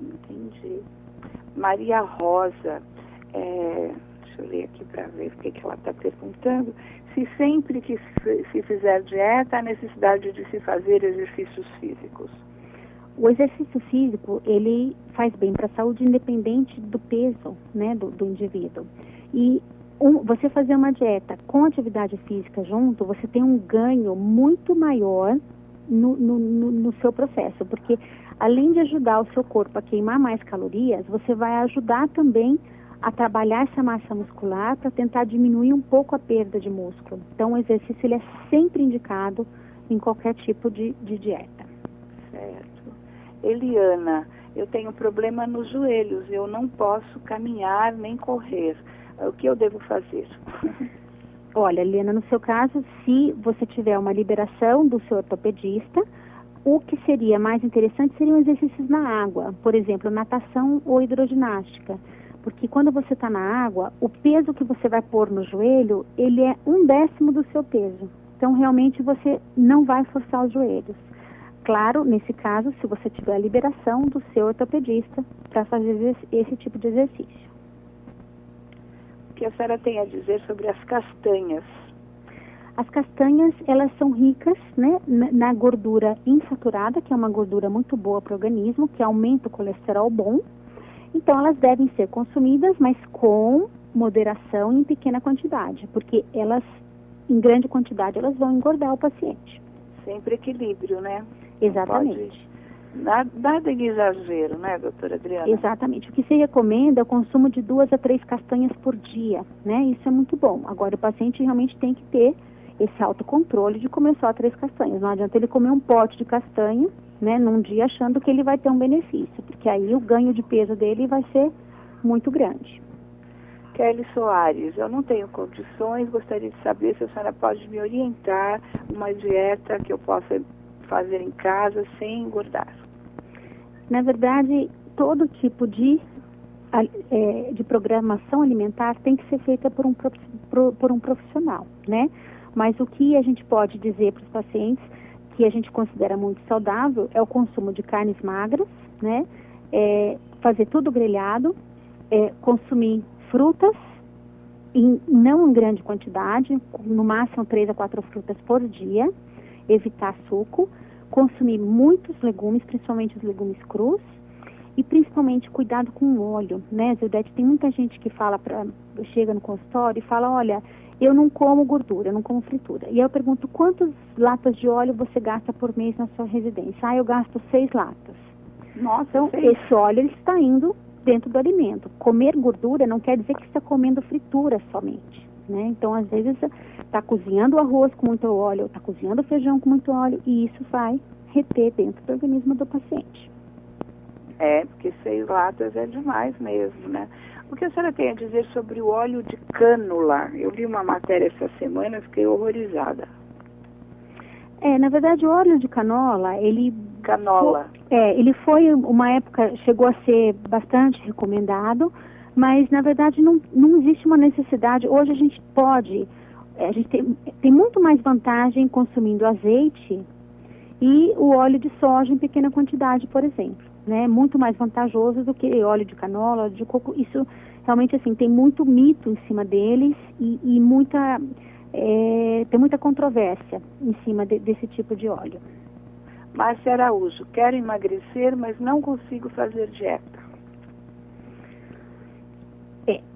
Entendi. Maria Rosa, Deixa eu ler aqui para ver o que ela está perguntando. Se sempre que se fizer dieta, há necessidade de se fazer exercícios físicos. O exercício físico, ele faz bem para a saúde independente do peso, né, do indivíduo. E você fazer uma dieta com atividade física junto, você tem um ganho muito maior no seu processo, porque além de ajudar o seu corpo a queimar mais calorias, você vai ajudar também a trabalhar essa massa muscular para tentar diminuir um pouco a perda de músculo. Então, o exercício ele é sempre indicado em qualquer tipo de dieta. Certo. Eliana, eu tenho problema nos joelhos, eu não posso caminhar nem correr. O que eu devo fazer? Olha, Eliana, no seu caso, se você tiver uma liberação do seu ortopedista, o que seria mais interessante seriam exercícios na água, por exemplo, natação ou hidroginástica. Porque quando você está na água, o peso que você vai pôr no joelho, ele é 1/10 do seu peso. Então, realmente, você não vai forçar os joelhos. Claro, nesse caso, se você tiver a liberação do seu ortopedista para fazer esse tipo de exercício. O que a senhora tem a dizer sobre as castanhas? As castanhas, elas são ricas, né, na gordura insaturada, que é uma gordura muito boa para o organismo, que aumenta o colesterol bom. Então, elas devem ser consumidas, mas com moderação e em pequena quantidade, porque elas, em grande quantidade, elas vão engordar o paciente. Sempre equilíbrio, né? Exatamente. Nada em exagero, né, doutora Adriana? Exatamente. O que se recomenda é o consumo de 2 a 3 castanhas por dia, né? Isso é muito bom. Agora, o paciente realmente tem que ter esse autocontrole de comer só 3 castanhas. Não adianta ele comer um pote de castanha, né, num dia achando que ele vai ter um benefício, porque aí o ganho de peso dele vai ser muito grande. Kelly Soares, eu não tenho condições, gostaria de saber se a senhora pode me orientar uma dieta que eu possa fazer em casa sem engordar. Na verdade, todo tipo de programação alimentar tem que ser feita por um profissional, né? Mas o que a gente pode dizer para os pacientes que a gente considera muito saudável é o consumo de carnes magras, né? Fazer tudo grelhado, consumir frutas, não em grande quantidade, no máximo 3 a 4 frutas por dia, evitar suco, consumir muitos legumes, principalmente os legumes crus, e principalmente cuidado com o óleo, né, Zildete? Tem muita gente que chega no consultório e fala, olha, eu não como gordura, eu não como fritura. E eu pergunto, quantas latas de óleo você gasta por mês na sua residência? Eu gasto 6 latas. Nossa, então, esse óleo ele está indo dentro do alimento. Comer gordura não quer dizer que está comendo fritura somente, né? Então, às vezes, está cozinhando o arroz com muito óleo, está cozinhando o feijão com muito óleo, e isso vai reter dentro do organismo do paciente. Porque 6 latas é demais mesmo, né? O que a senhora tem a dizer sobre o óleo de cânula? Eu li uma matéria essa semana e fiquei horrorizada. Na verdade, o óleo de canola, Canola. Ele foi, uma época, chegou a ser bastante recomendado, mas, na verdade, não existe uma necessidade. Hoje a gente tem muito mais vantagem consumindo azeite e o óleo de soja em pequena quantidade, por exemplo, né? Muito mais vantajoso do que óleo de canola, óleo de coco. Isso, realmente, assim, tem muito mito em cima deles e tem muita controvérsia em cima desse tipo de óleo. Márcia Araújo, quero emagrecer, mas não consigo fazer dieta.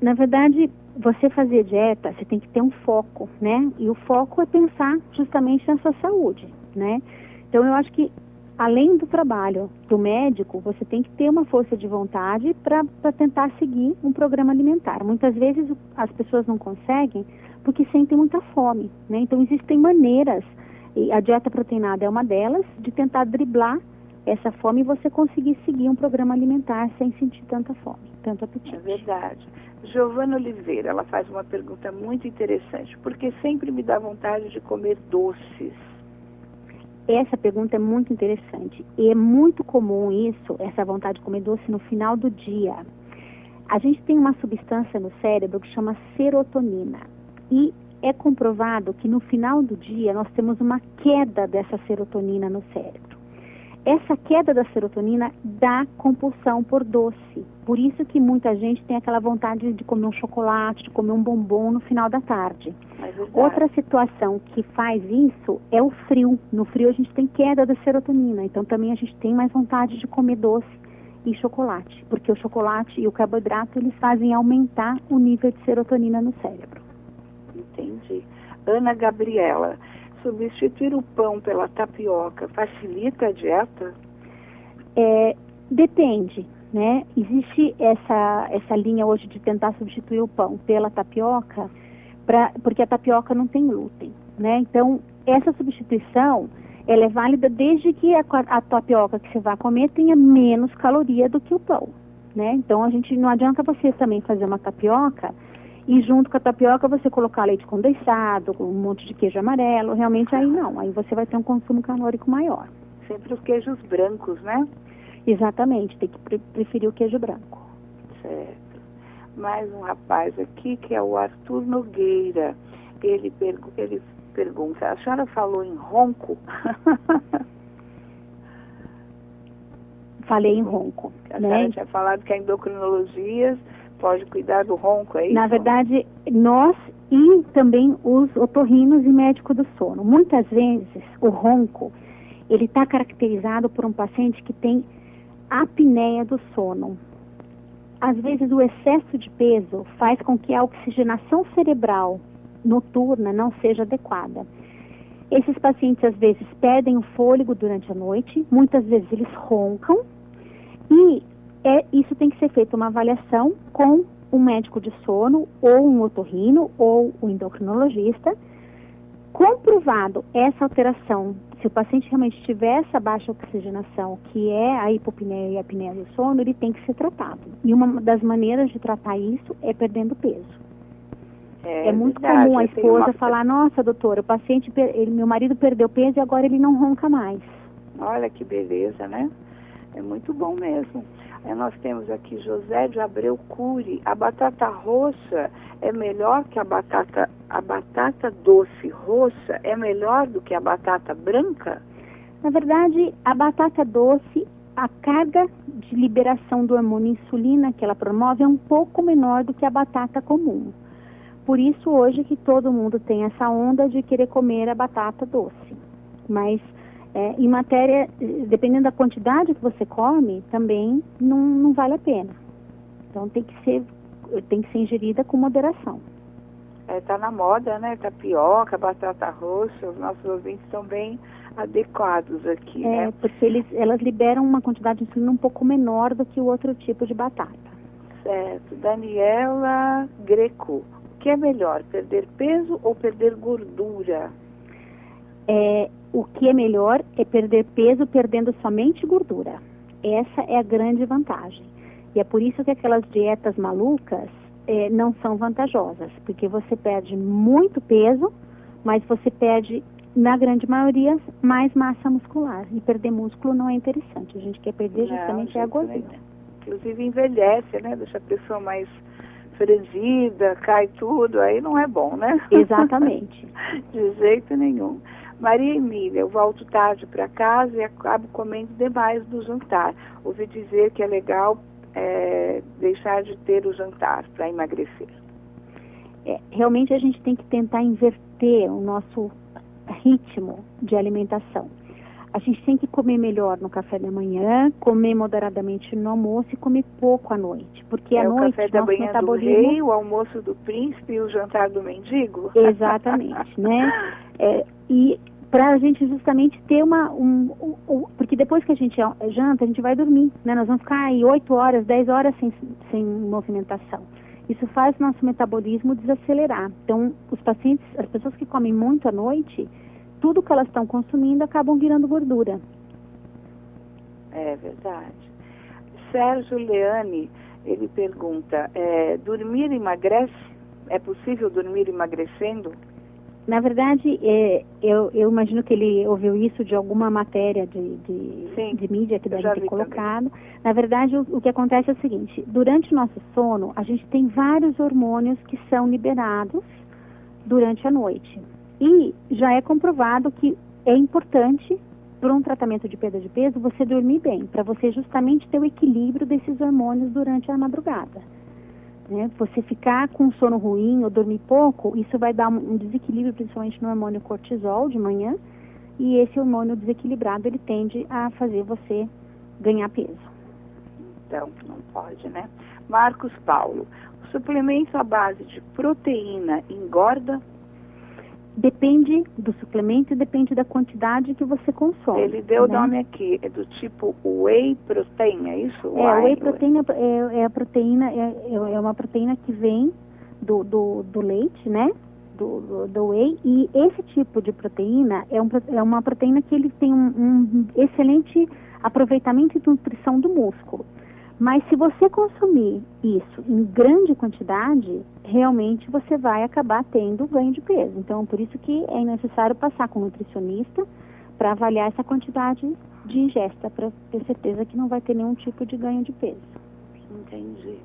Na verdade, você fazer dieta, você tem que ter um foco, né? E o foco é pensar justamente na sua saúde, né? Então, eu acho que, além do trabalho do médico, você tem que ter uma força de vontade para tentar seguir um programa alimentar. Muitas vezes as pessoas não conseguem porque sentem muita fome, né? Então, existem maneiras, e a dieta proteinada é uma delas, de tentar driblar essa fome e você conseguir seguir um programa alimentar sem sentir tanta fome, tanto apetite. É verdade. Giovana Oliveira, ela faz uma pergunta muito interessante. Porque sempre me dá vontade de comer doces? Essa pergunta é muito interessante. E é muito comum essa vontade de comer doce no final do dia. A gente tem uma substância no cérebro que chama serotonina. E é comprovado que no final do dia nós temos uma queda dessa serotonina no cérebro. Essa queda da serotonina dá compulsão por doce. Por isso que muita gente tem aquela vontade de comer um chocolate, de comer um bombom no final da tarde. Outra situação que faz isso é o frio. No frio a gente tem queda da serotonina, então também a gente tem mais vontade de comer doce e chocolate, porque o chocolate e o carboidrato eles fazem aumentar o nível de serotonina no cérebro. Entendi. Ana Gabriela, substituir o pão pela tapioca facilita a dieta? Depende, né? Existe essa linha hoje de tentar substituir o pão pela tapioca, porque a tapioca não tem glúten, né? Então, essa substituição, ela é válida desde que a tapioca que você vai comer tenha menos caloria do que o pão, né? Então, não adianta você também fazer uma tapioca e junto com a tapioca você colocar leite condensado, um monte de queijo amarelo, realmente aí não, aí você vai ter um consumo calórico maior. Sempre os queijos brancos, né? Exatamente, tem que preferir o queijo branco. Certo. Mais um rapaz aqui que é o Arthur Nogueira. Ele pergunta, a senhora falou em ronco? Falei em ronco. A senhora tinha falado que a endocrinologia pode cuidar do ronco, é isso? Na verdade, nós e também os otorrinos e médicos do sono. Muitas vezes, o ronco, ele está caracterizado por um paciente que tem apneia do sono. Às vezes, o excesso de peso faz com que a oxigenação cerebral noturna não seja adequada. Esses pacientes, às vezes, perdem o fôlego durante a noite, muitas vezes eles roncam, e isso tem que ser feita uma avaliação com um médico de sono, ou um otorrino, ou um endocrinologista. Comprovado essa alteração, se o paciente realmente tiver essa baixa oxigenação, que é a hipopneia e a apneia do sono, ele tem que ser tratado. E uma das maneiras de tratar isso é perdendo peso. É muito comum a esposa falar, nossa, doutora, meu marido perdeu peso e agora ele não ronca mais. Olha que beleza, né? É muito bom mesmo. Nós temos aqui José de Abreu Cury. A batata roxa é melhor que a batata doce roxa? É melhor do que a batata branca? Na verdade, a batata doce, a carga de liberação do hormônio insulina que ela promove é um pouco menor do que a batata comum. Por isso, hoje, que todo mundo tem essa onda de querer comer a batata doce. Mas, em matéria, dependendo da quantidade que você come, também não vale a pena. Então, tem que ser ingerida com moderação. Tá na moda, né? Tapioca, batata roxa, os nossos ouvintes estão bem adequados aqui, né? Porque elas liberam uma quantidade de insulina um pouco menor do que o outro tipo de batata. Certo. Daniela Greco. O que é melhor, perder peso ou perder gordura? O que é melhor é perder peso perdendo somente gordura. Essa é a grande vantagem. E é por isso que aquelas dietas malucas não são vantajosas, porque você perde muito peso, mas você perde, na grande maioria, mais massa muscular. E perder músculo não é interessante. A gente quer perder justamente a gordura. Inclusive envelhece, né? Deixa a pessoa mais franzida, cai tudo, aí não é bom, né? Exatamente. De jeito nenhum. Maria Emília, eu volto tarde para casa e acabo comendo demais do jantar. Ouvi dizer que é legal deixar de ter o jantar para emagrecer. Realmente a gente tem que tentar inverter o nosso ritmo de alimentação. A gente tem que comer melhor no café da manhã, comer moderadamente no almoço e comer pouco à noite. Porque à noite o café da manhã metabolismo... do rei, o almoço do príncipe e o jantar do mendigo? Exatamente, né? E para a gente justamente ter porque depois que a gente janta, a gente vai dormir, né? Nós vamos ficar aí 8 horas, 10 horas sem movimentação. Isso faz o nosso metabolismo desacelerar. Então, as pessoas que comem muito à noite, tudo que elas estão consumindo acabam virando gordura. É verdade. Sérgio Leane, ele pergunta, dormir emagrece? É possível dormir emagrecendo? Na verdade, eu imagino que ele ouviu isso de alguma matéria de mídia que deve ter colocado. Também. Na verdade, o que acontece é o seguinte, durante o nosso sono, a gente tem vários hormônios que são liberados durante a noite. E já é comprovado que é importante por um tratamento de perda de peso, você dormir bem, para você justamente ter o equilíbrio desses hormônios durante a madrugada. Né? Você ficar com sono ruim ou dormir pouco, isso vai dar um desequilíbrio, principalmente no hormônio cortisol de manhã, e esse hormônio desequilibrado, ele tende a fazer você ganhar peso. Então, não pode, né? Marcos Paulo, o suplemento à base de proteína engorda? Depende do suplemento e depende da quantidade que você consome. Ele deu o né? nome aqui, é do tipo whey protein, é isso? O whey protein é a proteína, é uma proteína que vem do leite, né? Do whey, e esse tipo de proteína é uma proteína que ele tem um excelente aproveitamento e nutrição do músculo. Mas se você consumir isso em grande quantidade, realmente você vai acabar tendo ganho de peso. Então, por isso que é necessário passar com um nutricionista para avaliar essa quantidade de ingesta, para ter certeza que não vai ter nenhum tipo de ganho de peso. Entendi.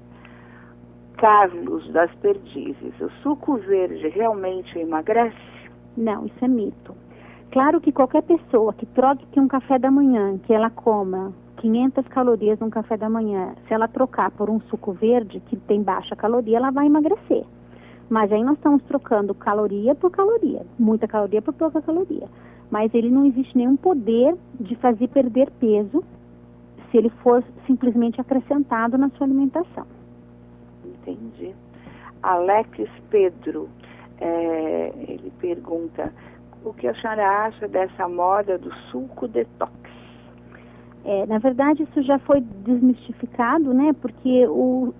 Carlos das Perdizes, o suco verde realmente emagrece? Não, isso é mito. Claro que qualquer pessoa que troque um café da manhã, que ela coma 500 calorias num café da manhã, se ela trocar por um suco verde, que tem baixa caloria, ela vai emagrecer. Mas aí nós estamos trocando caloria por caloria, muita caloria por pouca caloria. Mas ele não existe nenhum poder de fazer perder peso se ele for simplesmente acrescentado na sua alimentação. Entendi. Alex Pedro, ele pergunta, o que a senhora acha dessa moda do suco detox? Na verdade, isso já foi desmistificado, né? Porque o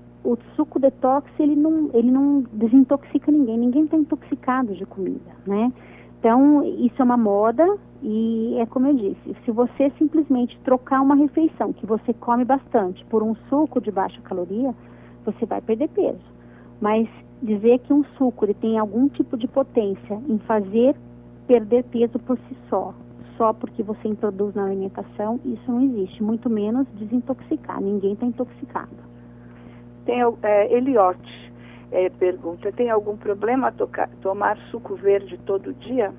suco detox, ele não desintoxica ninguém está intoxicado de comida, né? Então, isso é uma moda e é como eu disse, se você simplesmente trocar uma refeição que você come bastante por um suco de baixa caloria, você vai perder peso. Mas dizer que um suco ele tem algum tipo de potência em fazer perder peso por si só porque você introduz na alimentação, isso não existe, muito menos desintoxicar, ninguém está intoxicado. Tem Eliote pergunta, tem algum problema tomar suco verde todo dia?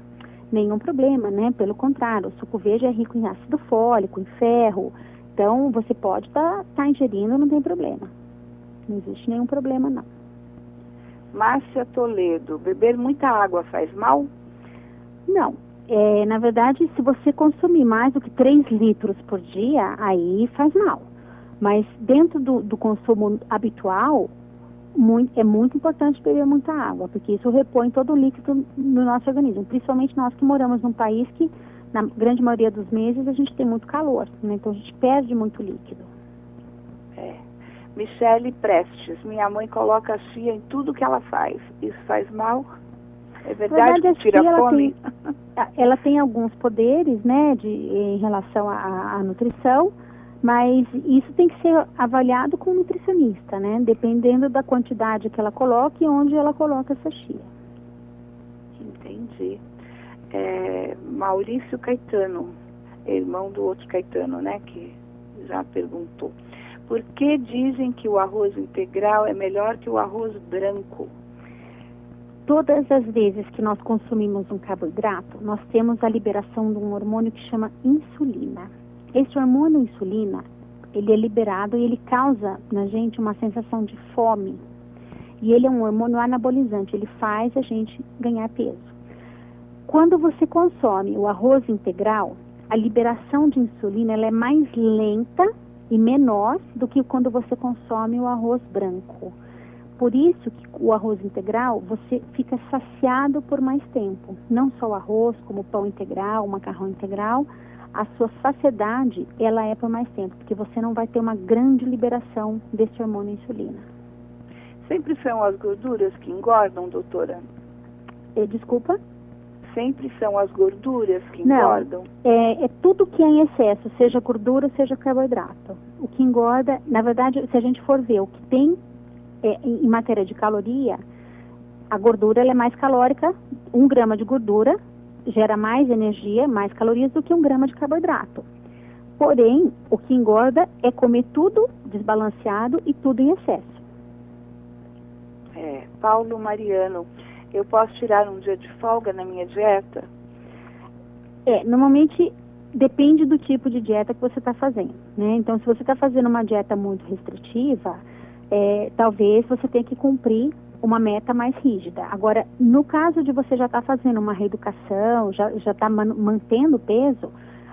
Nenhum problema, né? Pelo contrário, o suco verde é rico em ácido fólico, em ferro, então você pode estar ingerindo, não tem problema. Não existe nenhum problema, não. Márcia Toledo, beber muita água faz mal? Não. Na verdade, se você consumir mais do que 3 litros por dia, aí faz mal. Mas dentro do consumo habitual, é muito importante beber muita água, porque isso repõe todo o líquido no nosso organismo. Principalmente nós que moramos num país que, na grande maioria dos meses, a gente tem muito calor, né? Então a gente perde muito líquido. Michele Prestes, minha mãe coloca chia em tudo que ela faz. Isso faz mal? É verdade que tira a fome? Ela tem alguns poderes, né, em relação à nutrição, mas isso tem que ser avaliado com o nutricionista, né, dependendo da quantidade que ela coloca e onde ela coloca essa chia. Entendi. Maurício Caetano, irmão do outro Caetano, né, que já perguntou. Por que dizem que o arroz integral é melhor que o arroz branco? Todas as vezes que nós consumimos um carboidrato, nós temos a liberação de um hormônio que chama insulina. Esse hormônio insulina, ele é liberado e ele causa na gente uma sensação de fome. E ele é um hormônio anabolizante, ele faz a gente ganhar peso. Quando você consome o arroz integral, a liberação de insulina ela é mais lenta e menor do que quando você consome o arroz branco. Por isso que o arroz integral, você fica saciado por mais tempo. Não só o arroz, como o pão integral, o macarrão integral, a sua saciedade, ela é por mais tempo, porque você não vai ter uma grande liberação desse hormônio insulina. Sempre são as gorduras que engordam, doutora? Desculpa? Sempre são as gorduras que engordam? Não, é tudo que é em excesso, seja gordura, seja carboidrato. O que engorda, na verdade, se a gente for ver o que tem em matéria de caloria, a gordura ela é mais calórica, 1 grama de gordura gera mais energia, mais calorias do que 1 grama de carboidrato. Porém, o que engorda é comer tudo desbalanceado e tudo em excesso. Paulo Mariano, eu posso tirar um dia de folga na minha dieta? Normalmente Depende do tipo de dieta que você está fazendo, né? Então, se você está fazendo uma dieta muito restritiva, talvez você tenha que cumprir uma meta mais rígida. Agora, no caso de você já estar fazendo uma reeducação, já está mantendo peso,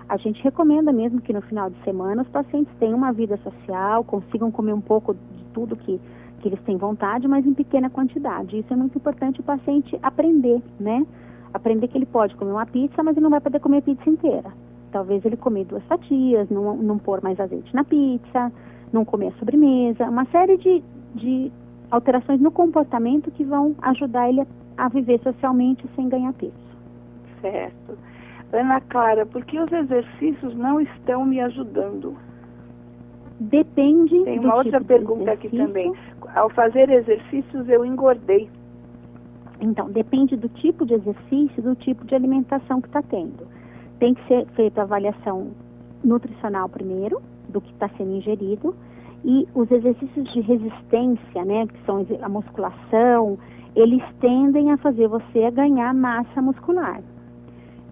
a gente recomenda mesmo que no final de semana os pacientes tenham uma vida social, consigam comer um pouco de tudo que eles têm vontade, mas em pequena quantidade. Isso é muito importante o paciente aprender, né? Aprender que ele pode comer uma pizza, mas ele não vai poder comer a pizza inteira. Talvez ele comer 2 fatias, não pôr mais azeite na pizza, não comer a sobremesa, uma série de alterações no comportamento que vão ajudar ele a viver socialmente sem ganhar peso. Certo. Ana Clara, por que os exercícios não estão me ajudando? Depende. Tem uma outra pergunta aqui também. Ao fazer exercícios eu engordei. Então, depende do tipo de exercício, do tipo de alimentação que está tendo. Tem que ser feita a avaliação nutricional primeiro, do que está sendo ingerido, e os exercícios de resistência, né, que são a musculação, eles tendem a fazer você ganhar massa muscular.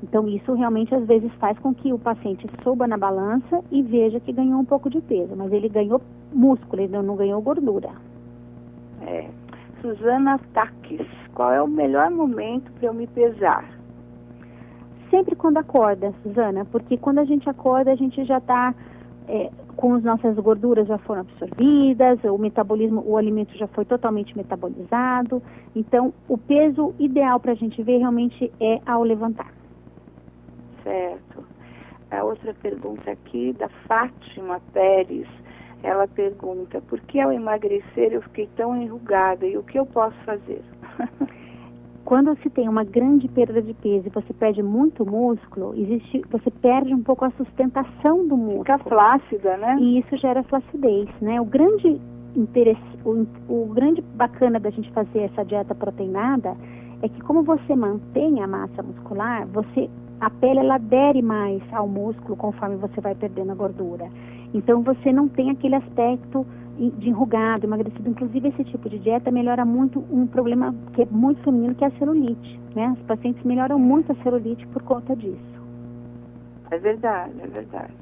Então, isso realmente às vezes faz com que o paciente suba na balança e veja que ganhou um pouco de peso, mas ele ganhou músculo, ele não ganhou gordura. Suzana Taques, qual é o melhor momento para eu me pesar? Sempre quando acorda, Suzana, porque quando a gente acorda, a gente já está com as nossas gorduras já foram absorvidas, o metabolismo, o alimento já foi totalmente metabolizado. Então, o peso ideal para a gente ver realmente é ao levantar. Certo. A outra pergunta aqui da Fátima Pérez, ela pergunta, por que ao emagrecer eu fiquei tão enrugada e o que eu posso fazer? Quando se tem uma grande perda de peso e você perde muito músculo, você perde um pouco a sustentação do músculo. Fica flácida, né? E isso gera flacidez, né? O grande interesse, o grande bacana da gente fazer essa dieta proteinada é que como você mantém a massa muscular, a pele ela adere mais ao músculo conforme você vai perdendo a gordura. Então você não tem aquele aspecto de enrugado, emagrecido. Inclusive esse tipo de dieta melhora muito um problema que é muito feminino, que é a celulite, né? Os pacientes melhoram muito a celulite por conta disso. É verdade, é verdade.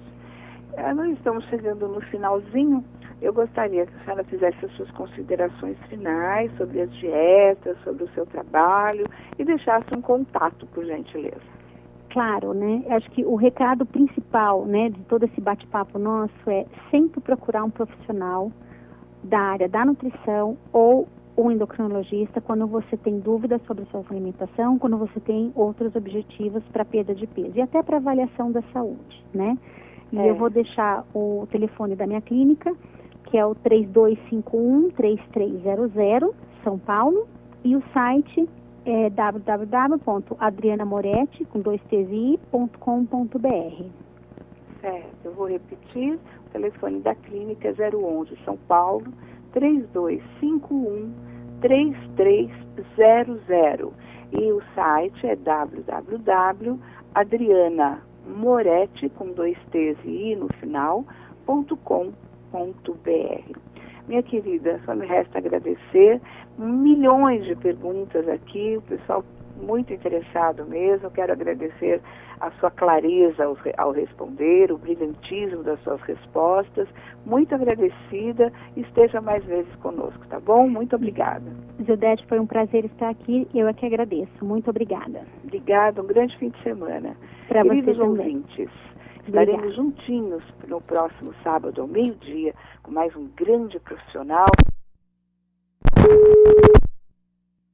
Nós estamos chegando no finalzinho. Eu gostaria que a senhora fizesse as suas considerações finais sobre as dietas, sobre o seu trabalho e deixasse um contato, por gentileza. Claro, né? Acho que o recado principal, né, de todo esse bate-papo nosso é sempre procurar um profissional da área da nutrição ou um endocrinologista quando você tem dúvidas sobre a sua alimentação, quando você tem outros objetivos para perda de peso e até para avaliação da saúde, né? E eu vou deixar o telefone da minha clínica, que é o 3251-3300, São Paulo, e o site é www.adrianamoretti.com.br. Certo, eu vou repetir, o telefone da clínica é 011 São Paulo, 3251-3300. E o site é www.adrianamoretti, com 2 T's e I no final, .com.br. Minha querida, só me resta agradecer. Milhões de perguntas aqui, o pessoal muito interessado mesmo. Quero agradecer a sua clareza ao responder, o brilhantismo das suas respostas. Muito agradecida. Esteja mais vezes conosco, tá bom? Muito obrigada. Zildete, foi um prazer estar aqui. Eu é que agradeço. Muito obrigada. Obrigada. Um grande fim de semana. Para você Queridos também. ouvintes, estaremos juntinhos no próximo sábado ao meio-dia com mais um grande profissional.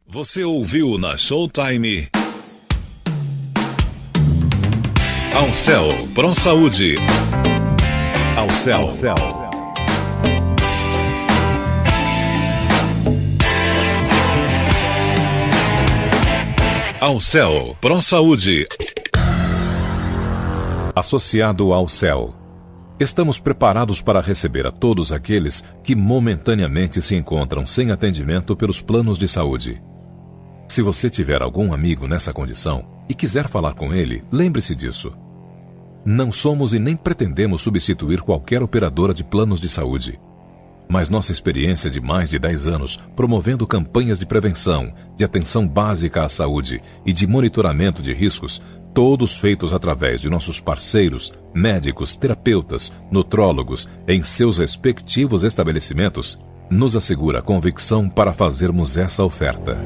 Você ouviu na Showtime Alcel Pro Saúde. Alcel. Alcel Pro Saúde. Associado ao Alcel. Estamos preparados para receber a todos aqueles que momentaneamente se encontram sem atendimento pelos planos de saúde. Se você tiver algum amigo nessa condição e quiser falar com ele, lembre-se disso. Não somos e nem pretendemos substituir qualquer operadora de planos de saúde. Mas nossa experiência de mais de 10 anos promovendo campanhas de prevenção, de atenção básica à saúde e de monitoramento de riscos todos feitos através de nossos parceiros, médicos, terapeutas, nutrólogos, em seus respectivos estabelecimentos, nos assegura a convicção para fazermos essa oferta.